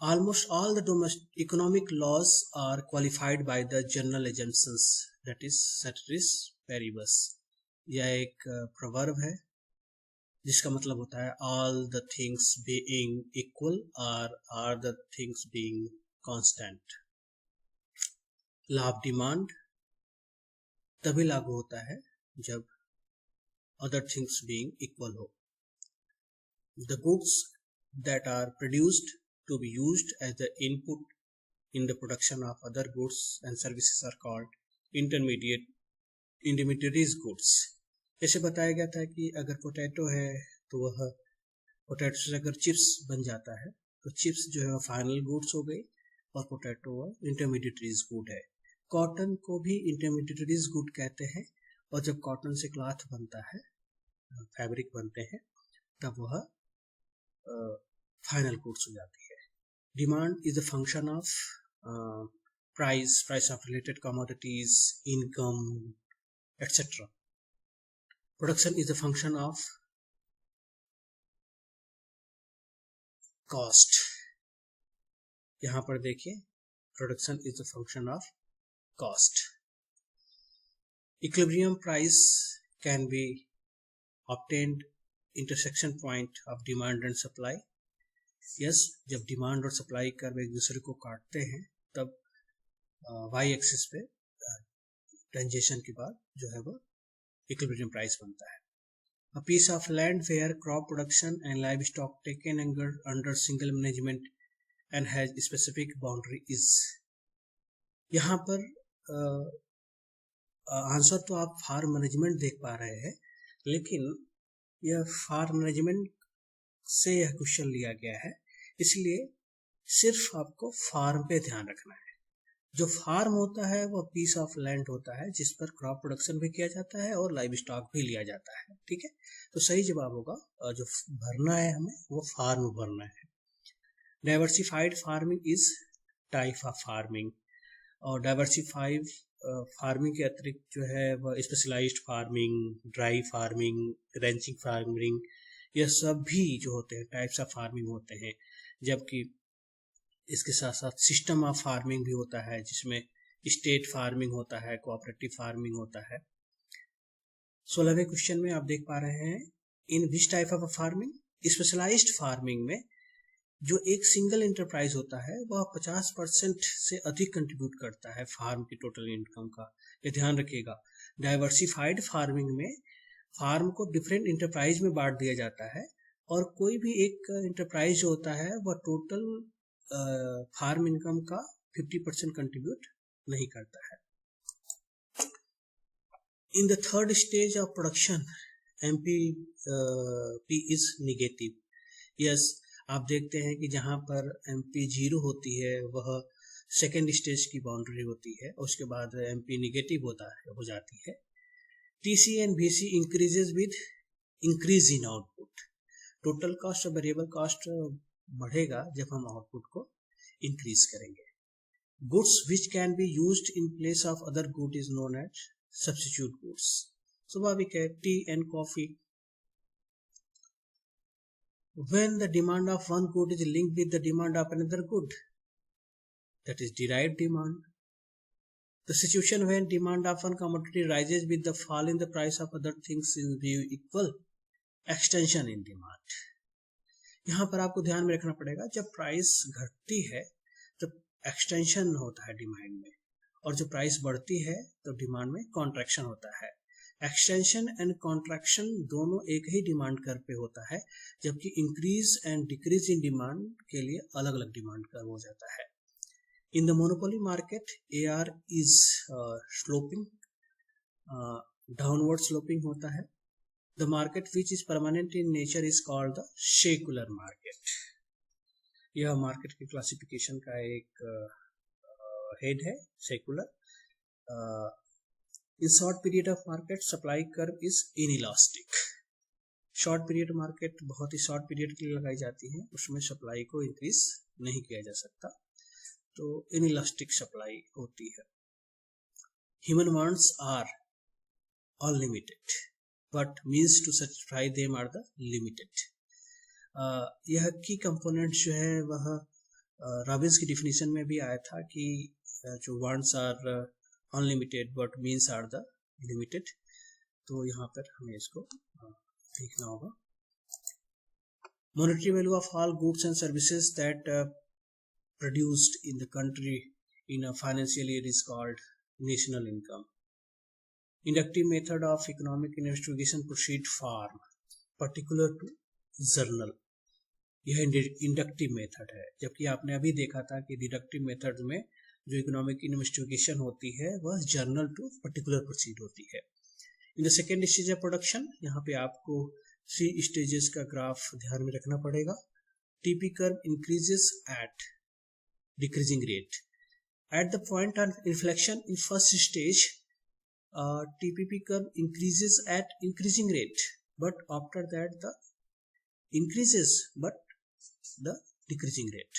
Almost all the domestic economic laws are qualified by the general assumptions, that is ceteris paribus. यह एक proverb है जिसका मतलब होता है all the things being equal or are the things being constant. Law of demand तभी लागू होता है जब other things being equal हो। The goods that are produced to be used as the input in the production of other goods and services are called intermediaries goods. जैसे बताया गया था कि अगर पोटैटो है तो वह पोटैटो से अगर चिप्स बन जाता है तो चिप्स जो है वह फाइनल गुड्स हो गई और पोटैटो वह इंटरमीडिएटरीज गुड है। कॉटन को भी इंटरमीडिएटरीज गुड कहते हैं, और जब कॉटन से क्लॉथ बनता है, फैब्रिक बनते हैं, तब वह फाइनल गुड्स हो जाती है। Demand is the function of price of related commodities, income etcetera. Production is a function of cost. यहाँ पर देखिए production is a function of cost. Equilibrium price can be obtained intersection point of demand and supply. Yes, जब demand और supply curve एक दूसरे को काटते हैं तब y एक्सिस पे टेंजेशन के बाद जो है वो इक्विलिब्रियम प्राइस बनता है। A piece of land where crop production and livestock taken under single management and has specific boundary is. यहाँ पर आंसर तो आप फार्म मैनेजमेंट देख पा रहे हैं, लेकिन यह फार्म मैनेजमेंट से यह क्वेश्चन लिया गया है, इसलिए सिर्फ आपको फार्म पे ध्यान रखना है। जो फार्म होता है वह पीस ऑफ लैंड होता है जिस पर क्रॉप प्रोडक्शन भी किया जाता है और लाइव स्टॉक भी लिया जाता है। ठीक है, तो सही जवाब होगा जो भरना है हमें वो फार्म भरना है। Diversified farming is type of farming, और डाइवर्सिफाइड फार्मिंग के अतिरिक्त जो है वह specialised farming, dry farming, ranching farming, यह सब भी जो होते हैं टाइप्स ऑफ फार्मिंग होते हैं। जबकि इसके साथ साथ सिस्टम ऑफ फार्मिंग भी होता है जिसमें स्टेट फार्मिंग होता है, कोऑपरेटिव फार्मिंग होता है। 16वें क्वेश्चन में आप देख पा रहे हैं, in which type of farming, specialised farming में जो एक सिंगल एंटरप्राइज होता है वह 50% से अधिक कंट्रीब्यूट करता है फार्म की टोटल इनकम का, ये ध्यान रखिएगा। डाइवर्सिफाइड फार्मिंग में फार्म को डिफरेंट एंटरप्राइज में बांट दिया जाता है और कोई भी एक एंटरप्राइज जो होता है वह टोटल फार्म इनकम का 50% कंट्रीब्यूट नहीं करता है। In the third stage of production MP is negative. Yes, आप देखते हैं कि जहां पर एमपी 0 होती है वह सेकेंड स्टेज की बाउंड्री होती है, उसके बाद एमपी निगेटिव हो जाती है। TC and VC increases with increase in output. Total cost और वेरिएबल कॉस्ट बढ़ेगा जब हम आउटपुट को इंक्रीज करेंगे। Goods which can be used in place of other good is known as substitute goods. स्वाभाविक है, tea and coffee, when the demand of one good is linked with the demand of another good, that is derived demand. The situation when demand of one commodity rises with the fall in the price of other things is view equal extension in demand. यहाँ पर आपको ध्यान में रखना पड़ेगा, जब price घटती है तो एक्सटेंशन होता है डिमांड में, और जब प्राइस बढ़ती है तो डिमांड में कॉन्ट्रैक्शन होता है। एक्सटेंशन एंड कॉन्ट्रैक्शन दोनों एक ही डिमांड कर्व पे होता है, जबकि increase and decrease in demand के लिए अलग अलग डिमांड कर्व हो जाता है। In the monopoly market AR is sloping, downward sloping होता है। The market which is permanent in nature is called the secular market. यह मार्केट की क्लासिफिकेशन का एक हेड है, secular. In short period of market, supply curve is inelastic. Short period market बहुत ही short period के लिए लगाई जाती है, उसमें सप्लाई को इंक्रीज नहीं किया जा सकता, तो इनइलास्टिक सप्लाई होती है। Human wants are unlimited but means to satisfy them are the limited. यह की कंपोनेंट जो है वह रॉबिन्स की डिफिनीशन में भी आया था कि जो wants are unlimited but means are the limited, तो यहाँ पर हमें इसको देखना होगा। Monetary value of all goods and services that produced in the country in a financial year is called national income. Inductive method of economic investigation proceed from particular to general. यह inductive method है, जबकि आपने अभी देखा था कि deductive method में जो इकोनॉमिक इन्वेस्टिगेशन होती है वह जर्नल टू पर्टिकुलर प्रोसीड होती है। In the second stage of production, यहाँ पे आपको 3 स्टेजेस का ग्राफ ध्यान में रखना पड़ेगा। TP curve increases eight decreasing rate. Eight the point of inflection in first stage, TPP curve increases eight increasing rate, but after that the increases but the decreasing rate.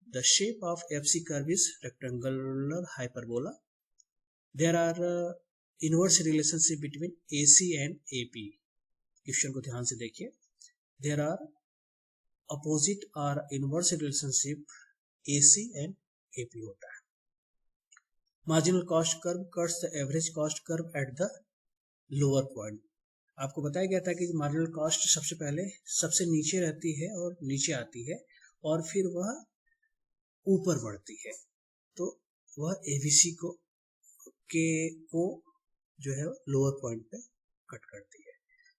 The shape of FC curve is rectangular hyperbola. There are inverse relationship between AC and AP. Question को ध्यान से देखिए। There are opposite or inverse relationship AC and AP होता है। Marginal cost curve cuts the average cost curve at the lower point. आपको बताया गया था कि मार्जिनल कॉस्ट सबसे पहले सबसे नीचे रहती है और नीचे आती है और फिर वह ऊपर बढ़ती है, तो वह एबीसी को जो है लोअर पॉइंट पे कट करती है।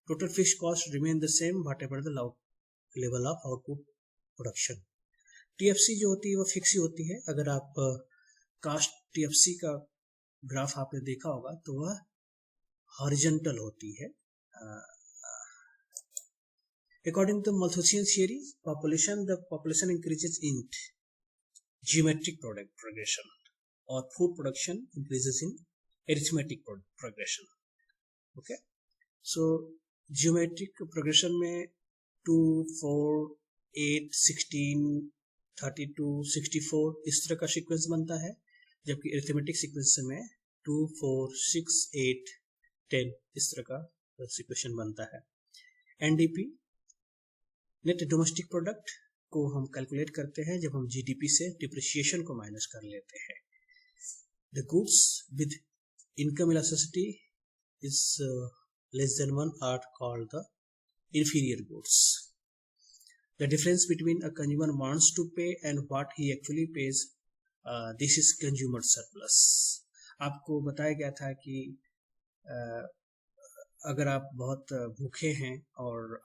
Total fix cost remain the same what ever the level of output production. TFC जो होती है वो फिक्स ही होती है। अगर आप कास्ट टीएफसी का ग्राफ आपने देखा होगा तो वह हॉरिजॉन्टल होती है। According to Malthusian theory, the population increases in geometric progression, or food production increases in arithmetic progression. Okay, so geometric progression में 2, 4, 8, 16, 32, 64 इस तरह का सीक्वेंस बनता है, जबकि arithmetic सीक्वेंस में 2, 4, 6, 8, 10 इस तरह का सीक्वेंस बनता है। NDP नेट डोमेस्टिक प्रोडक्ट को हम कैलकुलेट करते हैं जब हम जीडीपी से डिप्रिसिएशन को माइनस कर लेते हैं। The goods with income elasticity is less than 1 are called the inferior goods. The difference between a consumer wants to pay and what he actually pays, this is consumer surplus. आपको बताया गया था कि अगर आप बहुत भूखे हैं और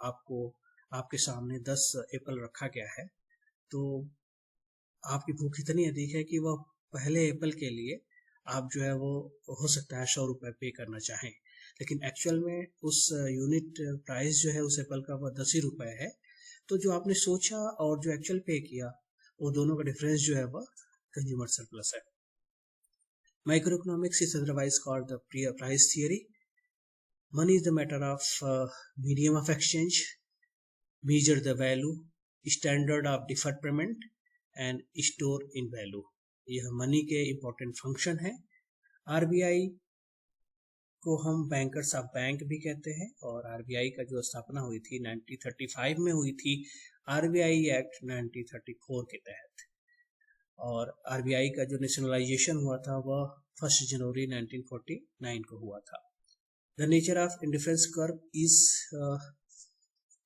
आपके सामने 10 एप्पल रखा गया है, तो आपकी भूख इतनी अधिक है कि वह पहले एप्पल के लिए आप जो है वो हो सकता है 100 रुपये पे करना चाहें, लेकिन एक्चुअल में उस यूनिट प्राइस जो है उस एप्पल का वह 10 ही रुपये है। तो जो आपने सोचा और जो एक्चुअल पे किया, वो दोनों का डिफरेंस जो है वह कंज्यूमर सरप्लस है। Micro economics is otherwise called the price theory. Money is the matter of medium of exchange, measure the value, standard of deferred payment and store in value। यह मनी के important function है। RBI को हम bankers of bank भी कहते हैं, और RBI का जो स्थापना हुई थी 1935 में हुई थी, आरबीआई एक्ट 1934 के तहत, और आरबीआई का जो नेशनलाइजेशन हुआ था वह 1 जनवरी 1949 को हुआ था। The nature of indifference curve is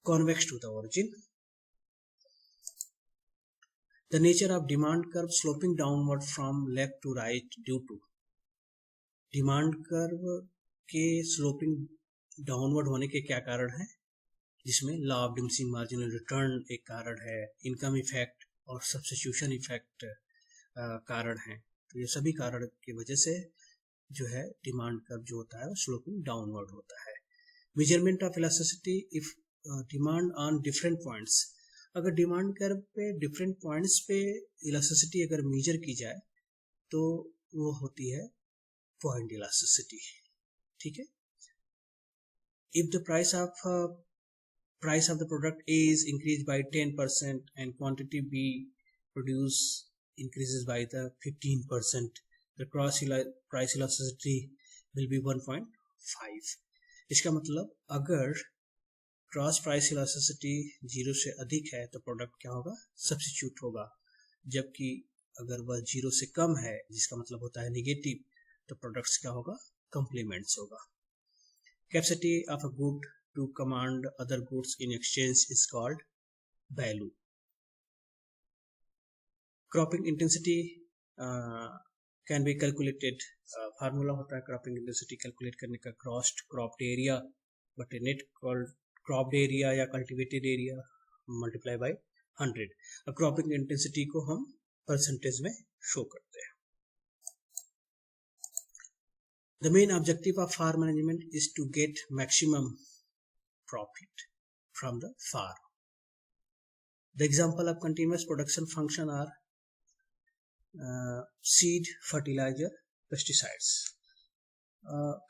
convex to the origin. The nature of demand curve sloping downward from left to right due to demand curve के sloping downward होने के क्या कारण है, जिसमें law of diminishing marginal return एक कारण है, income effect और substitution effect कारण है। तो ये सभी कारण की वजह से जो है डिमांड कर्व जो होता है वो स्लोपिंग डाउनवर्ड होता है। Measurement of elasticity if demand on different points, अगर डिमांड कर्व पे डिफरेंट पॉइंट्स पे इलास्टिसिटी अगर मेजर की जाए तो वो होती है पॉइंट इलास्टिसिटी। ठीक है। If the price of the product A is increased by 10% and quantity B produce increases by the 15%, the price elasticity will be 1.5। इसका मतलब अगर क्रॉस प्राइस इलास्टिसिटी 0 से अधिक है तो प्रोडक्ट क्या होगा, सब्स्टिट्यूट होगा, जबकि अगर वह 0 से कम है जिसका मतलब होता है निगेटिव, तो प्रोडक्ट्स क्या होगा, कॉम्प्लीमेंट्स होगा। Capacity of a good to command other goods in exchange is called value. Cropping intensity can be calculated, formula होता है क्रॉपिंग इंटेंसिटी कैलकुलेट करने का, cropped area but net cropped area या cultivated area multiply by 100। Cropping intensity को हम percentage में show करते हैं। The main objective of farm management is to get maximum profit from the farm. The example of continuous production function are seed, fertiliser, pesticides.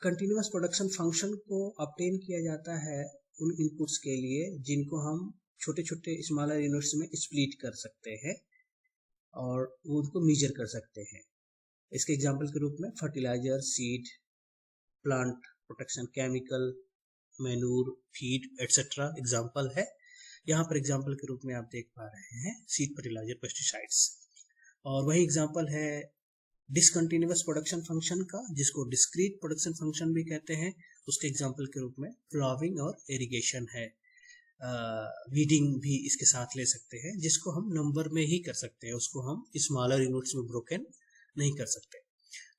Continuous production function को obtain किया जाता है उन इनपुट्स के लिए जिनको हम छोटे छोटे स्मॉलर यूनिट्स में स्प्लिट कर सकते हैं और उनको मेजर कर सकते हैं। इसके एग्जांपल के रूप में fertiliser, seed, plant protection chemical, manure, feed etcetera example है। यहाँ पर एग्जांपल के रूप में आप देख पा रहे हैं सीड, फर्टिलाइजर, पेस्टिसाइड्स। और वही एग्जांपल है डिसकंटिन्यूअस प्रोडक्शन फंक्शन का, जिसको डिस्क्रीट प्रोडक्शन फंक्शन भी कहते हैं। उसके एग्जांपल के रूप में प्लाविंग और इरिगेशन है। वीडिंग भी इसके साथ ले सकते हैं, जिसको हम नंबर में ही कर सकते हैं, उसको हम स्मॉलर यूनिट्स में ब्रोकन नहीं कर सकते।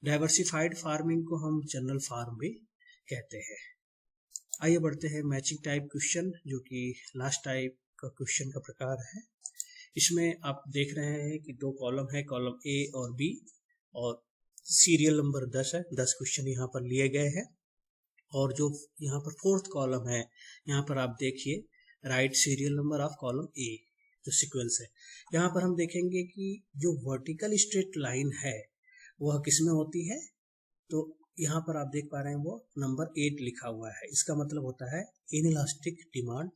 डाइवर्सिफाइड फार्मिंग को हम जनरल फार्म भी कहते हैं। आइए बढ़ते हैं मैचिंग टाइप क्वेश्चन, जो कि लास्ट टाइप का क्वेश्चन का प्रकार है। इसमें आप देख रहे हैं कि दो कॉलम है, कॉलम ए और बी, और सीरियल नंबर 10 है। 10 क्वेश्चन यहाँ पर लिए गए हैं। और जो यहाँ पर फोर्थ कॉलम है, यहाँ पर आप देखिए right serial number of column A, जो सीक्वेंस है। यहाँ पर हम देखेंगे कि जो वर्टिकल स्ट्रेट लाइन है वह किसमें होती है, तो यहाँ पर आप देख पा रहे हैं वो नंबर 8 लिखा हुआ है। इसका मतलब होता है इनइलास्टिक डिमांड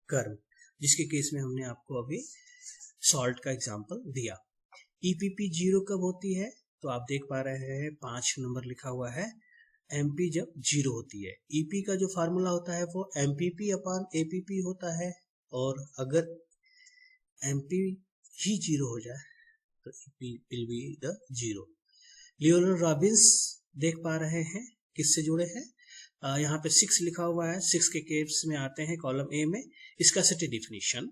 कर्व, जिसके केस में हमने आपको अभी सॉल्ट का एग्जांपल दिया। ईपीपी 0 कब होती है, तो आप देख पा रहे हैं 5 नंबर लिखा हुआ है, एमपी जब 0 होती है। ईपी का जो फार्मूला होता है वो एमपीपी अपॉन एपीपी होता है, और अगर एमपी ही 0 हो जाए तो EP will be the 0। Leonardo Robins देख पा रहे हैं किससे जुड़े हैं, यहाँ पे 6 लिखा हुआ है। 6 के केस में आते हैं कॉलम ए में। इसका सिटी डिफिनीशन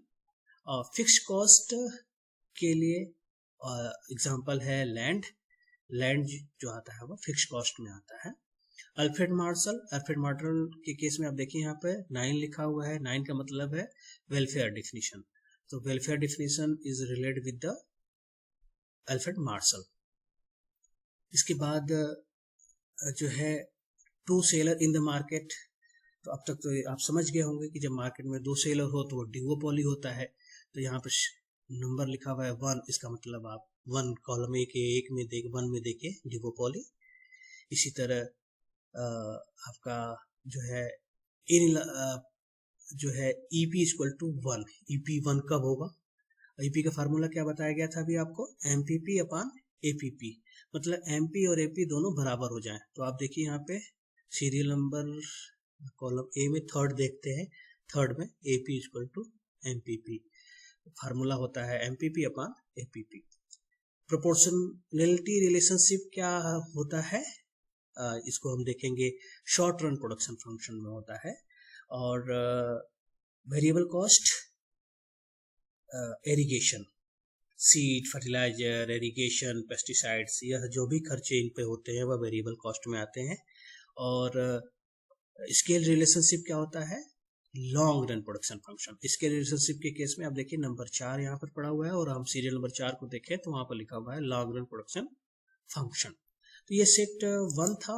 और फिक्स कॉस्ट के लिए एग्जांपल है लैंड। लैंड जो आता है वो फिक्स कॉस्ट में आता है। अल्फ्रेड मार्शल के केस में आप देखिए यहाँ पे 9 लिखा हुआ है। 9 का मतलब है वेलफेयर डिफिनीशन, तो welfare definition is related with the Alfred Marshall. इसके बाद जो है two seller in the market, तो अब तक तो आप समझ गए होंगे कि जब मार्केट में 2 सेलर हो तो वो डिवोपोली होता है। तो यहाँ पर नंबर लिखा हुआ है 1, इसका मतलब आप 1 कॉलम ए के 1 में देख 1 में देखे डिवोपोली। इसी तरह आपका जो है जो है ईपी इक्वल टू 1, ईपी 1 कब होगा, ईपी का फार्मूला क्या बताया गया था अभी आपको, एमपीपी अपॉन एपीपी, मतलब एमपी और एपी दोनों बराबर हो जाएं। तो आप देखिए यहाँ पे सीरियल नंबर कॉलम ए में थर्ड देखते हैं, थर्ड में AP equal to MPP, formula होता है MPP upon APP. Proportionality relationship क्या होता है, इसको हम देखेंगे शॉर्ट रन प्रोडक्शन फंक्शन में होता है। और variable cost irrigation, seed, fertiliser, irrigation, pesticides, यह जो भी खर्चे इन पे होते हैं वह वेरिएबल कॉस्ट में आते हैं। और स्केल रिलेशनशिप क्या होता है, long run production function. Scale relationship के केस में आप देखिए नंबर 4 यहाँ पर पड़ा हुआ है, और हम सीरियल नंबर 4 को देखें तो वहां पर लिखा हुआ है लॉन्ग रन प्रोडक्शन फंक्शन। तो ये सेट 1 था।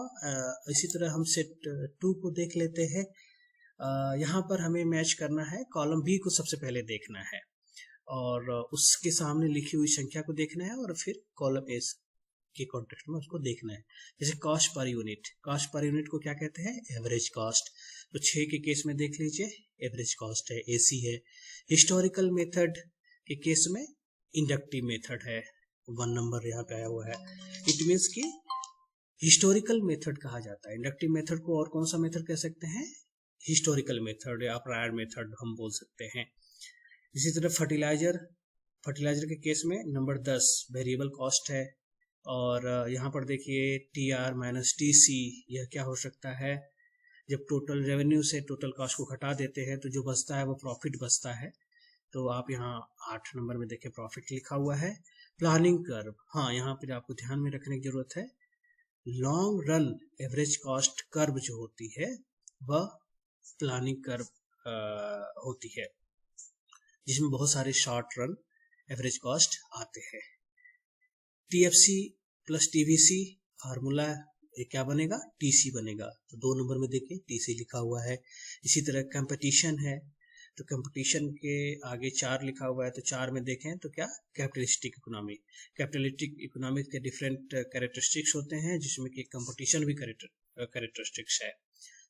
इसी तरह हम सेट 2 को देख लेते हैं। यहाँ पर हमें मैच करना है, कॉलम बी को सबसे पहले देखना है और उसके सामने लिखी हुई संख्या को देखना है, और फिर कॉलम एस के कॉन्टेक्स्ट में उसको देखना है। जैसे cost per unit, cost per unit को क्या कहते हैं, एवरेज कॉस्ट। तो 6 के केस में देख लीजिए एवरेज कॉस्ट है, एसी है। हिस्टोरिकल मेथड के केस में इंडक्टिव मेथड है, 1 नंबर यहाँ पे आया हुआ है। इट मीन्स कि हिस्टोरिकल मेथड कहा जाता है इंडक्टिव मेथड को। और कौन सा मेथड कह सकते हैं, हिस्टोरिकल मेथड या प्रायर मेथड हम बोल सकते हैं। इसी तरह फर्टिलाइजर के केस में नंबर 10 वेरिएबल कॉस्ट है। और यहाँ पर देखिए T R minus T C, यह क्या हो सकता है, जब टोटल रेवेन्यू से टोटल कॉस्ट को घटा देते हैं तो जो बचता है वो प्रॉफिट बचता है। तो आप यहाँ 8 नंबर में देखें प्रॉफिट लिखा हुआ है। प्लानिंग कर्व, हाँ यहाँ पर आपको ध्यान में रखने की जरूरत है, long run average cost curve जो होती है वह प्लानिंग कर्व होती है, जिसमें बहुत सारे शॉर्ट रन एवरेज कॉस्ट आते हैं। टीएफसी प्लस टीवीसी फार्मूला क्या बनेगा, टीसी बनेगा। तो 2 नंबर में देखिए टीसी लिखा हुआ है। इसी तरह कंपटीशन है, तो कंपटीशन के आगे 4 लिखा हुआ है, तो 4 में देखें तो क्या, कैपिटलिस्टिक इकोनॉमी। कैपिटलिस्टिक इकोनॉमी के डिफरेंट कैरेक्टरिस्टिक्स होते हैं, जिसमें कि कंपटीशन भी कैरेक्टरिस्टिक्स है।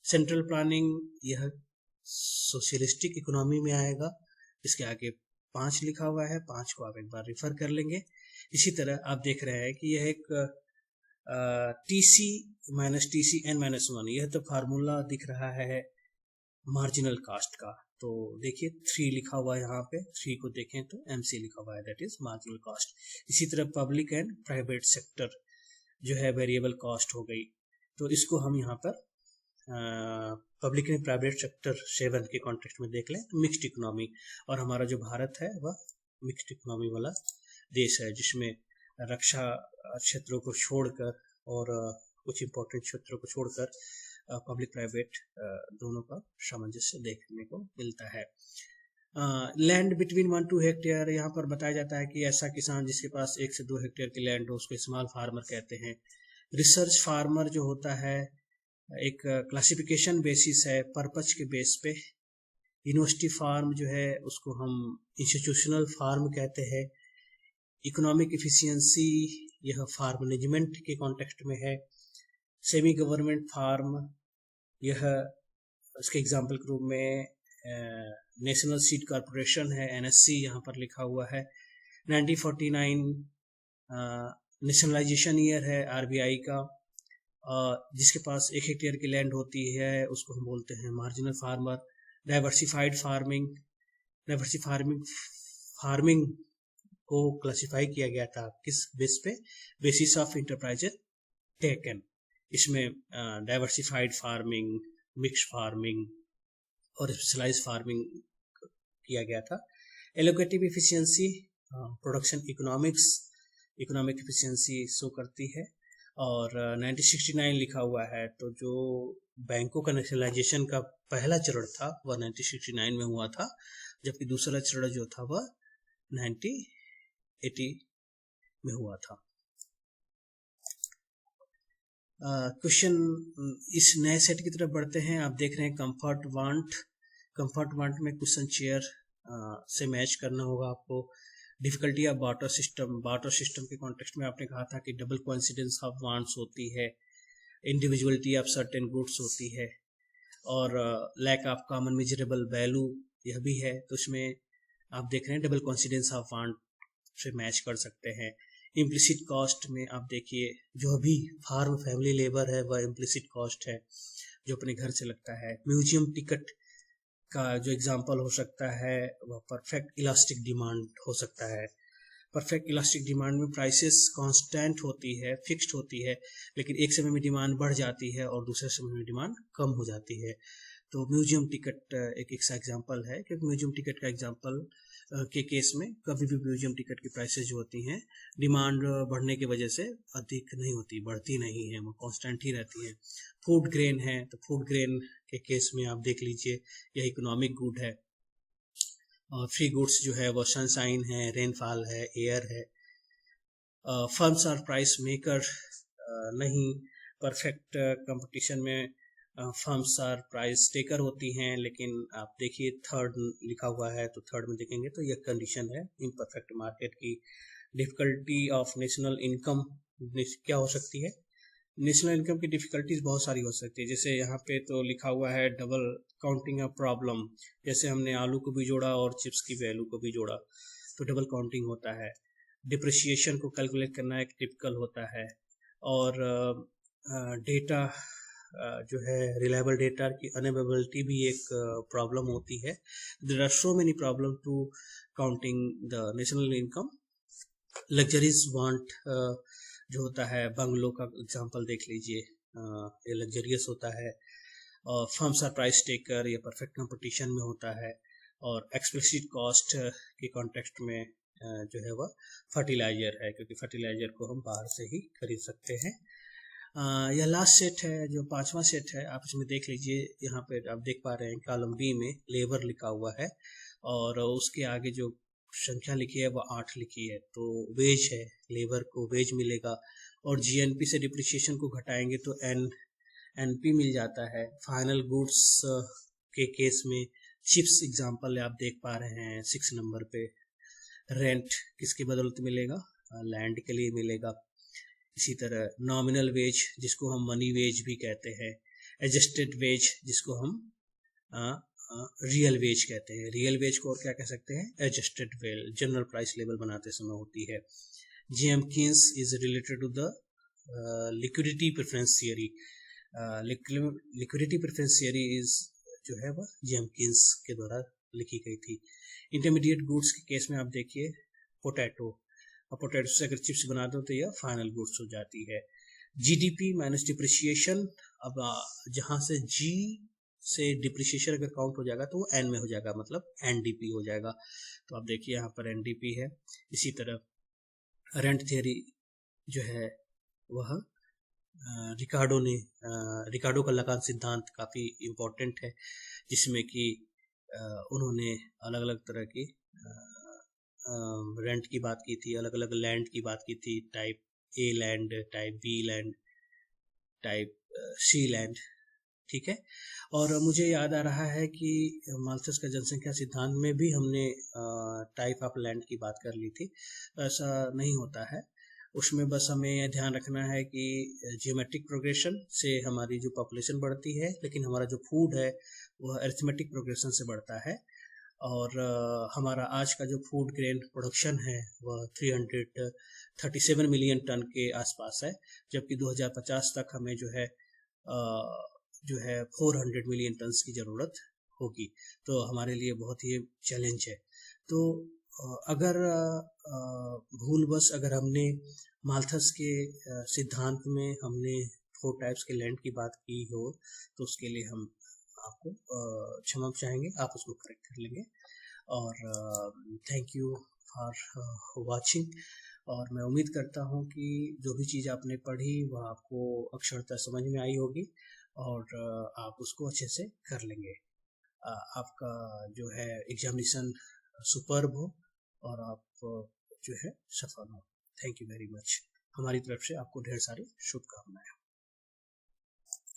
सेंट्रल प्लानिंग यह सोशलिस्टिक इकोनॉमी में आएगा। इसके आगे 5 लिखा हुआ है, 5 को आप एक बार रिफर कर लेंगे। इसी तरह आप देख रहे हैं कि यह एक TC minus TC n minus 1, यह तो फार्मूला दिख रहा है मार्जिनल कास्ट का। तो देखिए 3 लिखा हुआ है यहाँ पे, 3 को देखें तो एमसी लिखा हुआ है, दैट इज मार्जिनल कॉस्ट। इसी तरह पब्लिक एंड प्राइवेट सेक्टर जो है वेरिएबल कॉस्ट हो गई। तो इसको हम यहाँ पर पब्लिक एंड प्राइवेट सेक्टर 7 के कॉन्टेक्स्ट में देख लें तो मिक्स्ड इकोनॉमी। और हमारा जो भारत है वह मिक्स्ड इकोनॉमी वाला देश है, जिसमें रक्षा क्षेत्रों को छोड़कर और कुछ इम्पोर्टेंट क्षेत्रों को छोड़कर पब्लिक प्राइवेट दोनों का सामंजस्य देखने को मिलता है। लैंड बिटवीन 1 to 2 हेक्टेयर, यहाँ पर बताया जाता है कि ऐसा किसान जिसके पास 1 से 2 हेक्टेयर की लैंड हो उसको स्मॉल फार्मर कहते हैं। रिसर्च फार्मर जो होता है एक क्लासिफिकेशन बेसिस है, पर्पज के बेस पे। यूनिवर्सिटी फार्म जो है उसको हम इंस्टीट्यूशनल फार्म कहते हैं। इकोनॉमिक एफिशिएंसी यह फार्म मैनेजमेंट के कॉन्टेक्स्ट में है। सेमी गवर्नमेंट फार्म यह उसके एग्जाम्पल के रूप में नेशनल सीड कॉरपोरेशन है, NSC यहाँ पर लिखा हुआ है। 1949 नेशनलाइजेशन ईयर है RBI का। जिसके पास 1 हेक्टेयर की लैंड होती है उसको हम बोलते हैं मार्जिनल फार्मर। डाइवर्सिफाइड फार्मिंग को क्लासिफाई किया गया था किस बेस पे? Basis of enterprises taken. इसमें डाइवर्सिफाइड फार्मिंग, मिक्स फार्मिंग और स्पेशलाइज फार्मिंग किया गया था। Allocative efficiency production economic efficiency show करती है। और 1969 लिखा हुआ है, तो जो बैंकों का नेशनलाइजेशन का पहला चरण था वह 1969 में हुआ था, जबकि दूसरा चरण जो था वह 1980 में हुआ था। क्वेश्चन इस नए सेट की तरफ बढ़ते हैं। आप देख रहे हैं कंफर्ट वांट में क्वेश्चन चेयर से मैच करना होगा आपको। डिफिकल्टी ऑफ बार्टर सिस्टम के कॉन्टेक्स्ट में आपने कहा था कि डबल कोइंसिडेंस ऑफ वांट्स होती है, इंडिविजुअलिटी ऑफ सर्टेन गुड्स होती है, और lack of common measurable value यह भी है। तो इसमें आप देख रहे हैं डबल कोइंसिडेंस ऑफ वांट से मैच कर सकते हैं। इम्प्लिसिट कॉस्ट में आप देखिए जो अभी फार्म फैमिली लेबर है वह इम्प्लिसिट कॉस्ट है जो अपने घर से लगता है। म्यूजियम टिकट का जो एग्जांपल हो सकता है वह परफेक्ट इलास्टिक डिमांड हो सकता है। परफेक्ट इलास्टिक डिमांड में प्राइसेस कांस्टेंट होती है, फिक्स्ड होती है, लेकिन एक समय में डिमांड बढ़ जाती है और दूसरे समय में डिमांड कम हो जाती है। तो म्यूजियम टिकट एक ऐसा एग्जांपल है, क्योंकि म्यूजियम टिकट का एग्जांपल के केस में कभी भी म्यूजियम टिकट की प्राइसेस जो होती हैं डिमांड बढ़ने की वजह से अधिक नहीं होती, बढ़ती नहीं है, वो कांस्टेंट ही रहती है। फूड ग्रेन है, तो फूड ग्रेन के केस में आप देख लीजिए यह इकोनॉमिक गुड है। और फ्री गुड्स जो है वो सनशाइन है, रेनफॉल है, एयर है। फर्म्स आर प्राइस मेकर नहीं, परफेक्ट कंपटीशन में फर्म्स आर प्राइस टेकर होती हैं। लेकिन आप देखिए थर्ड लिखा हुआ है, तो थर्ड में देखेंगे तो यह कंडीशन है इम्परफेक्ट मार्केट की। डिफिकल्टी ऑफ नेशनल इनकम क्या हो सकती है? नेशनल इनकम की डिफिकल्टीज बहुत सारी हो सकती है। जैसे यहाँ पे तो लिखा हुआ है डबल काउंटिंग ऑफ प्रॉब्लम, जैसे हमने आलू को भी जोड़ा और चिप्स की वैल्यू को भी जोड़ा तो डबल काउंटिंग होता है। डिप्रिसिएशन को कैलकुलेट करना एक टिपिकल होता है। और डेटा जो है रिलायबल डेटा की अनअवेलेबिलिटी भी एक प्रॉब्लम होती है। There are so many problem to counting the national income. Luxuries want जो होता है, बंगलो का एग्जांपल देख लीजिए, ये लग्जरियस होता है। और फर्म्स आर प्राइस टेकर, ये परफेक्ट कंपटीशन में होता है। और एक्सप्लिसिट कॉस्ट के कॉन्टेक्स्ट में जो है वह फर्टिलाइजर है, क्योंकि फर्टिलाइजर को हम बाहर से ही खरीद सकते हैं। यह लास्ट सेट है, जो 5वां सेट है, आप इसमें देख लीजिए। यहाँ पे आप देख पा रहे हैं कॉलम बी में लेबर लिखा हुआ है और उसके आगे जो संख्या लिखी है वह 8 लिखी है, तो वेज है, लेबर को वेज मिलेगा। और GNP से डिप्रिसिएशन को घटाएंगे तो NP मिल जाता है। फाइनल गुड्स के केस में चिप्स एग्जांपल आप देख पा रहे हैं 6 नंबर पे। रेंट किसकी बदौलत मिलेगा? लैंड के लिए मिलेगा। इसी तरह नॉमिनल वेज जिसको हम मनी वेज भी कहते हैं, एडजस्टेड वेज जिसको हम रियल वेज कहते हैं। रियल वेज को और क्या कह सकते हैं? Adjusted wage, general price level बनाते समय होती है। Jenkins is related to the liquidity preference theory. Liquidity preference theory is जो है वह जेम्किंस के द्वारा लिखी गई थी। इंटरमीडिएट गुड्स के केस में आप देखिए पोटैटो, और पोटैटो से अगर चिप्स बना दो तो यह फाइनल गुड्स हो जाती है। GDP माइनस डिप्रिसिएशन, अब जहां से G से डिप्रिसिएशन अगर काउंट हो जाएगा तो वो N में हो जाएगा, मतलब NDP हो जाएगा। तो आप देखिए यहाँ पर NDP है। इसी तरह रेंट थियरी जो है वह रिकार्डो का लगान सिद्धांत काफ़ी इम्पोर्टेंट है, जिसमें कि उन्होंने अलग अलग तरह की रेंट की बात की थी, अलग अलग लैंड की बात की थी, type A land, type B land, type C land, ठीक है। और मुझे याद आ रहा है कि माल्थस का जनसंख्या सिद्धांत में भी हमने टाइप ऑफ लैंड की बात कर ली थी। ऐसा नहीं होता है, उसमें बस हमें ध्यान रखना है कि जियोमेट्रिक प्रोग्रेशन से हमारी जो पॉपुलेशन बढ़ती है, लेकिन हमारा जो फूड है वह अरिथमेटिक प्रोग्रेशन से बढ़ता है। और हमारा आज का जो फूड ग्रेन प्रोडक्शन है वह 337 मिलियन टन के आसपास है, जबकि 2050 तक हमें जो है 400 मिलियन टन्स की ज़रूरत होगी। तो हमारे लिए बहुत ही चैलेंज है। तो अगर भूलवश अगर हमने माल्थस के सिद्धांत में हमने 4 टाइप्स के लैंड की बात की हो, तो उसके लिए हम आपको क्षमा चाहेंगे, आप उसको करेक्ट कर लेंगे। और थैंक यू फॉर वाचिंग। और मैं उम्मीद करता हूँ कि जो भी चीज़ आपने पढ़ी वह आपको अक्षरतः समझ में आई होगी और आप उसको अच्छे से कर लेंगे। आपका जो है एग्जामिनेशन सुपर्ब हो और आप जो है सफल हो। Thank you very much. हमारी तरफ से आपको ढेर सारी शुभकामनाएं।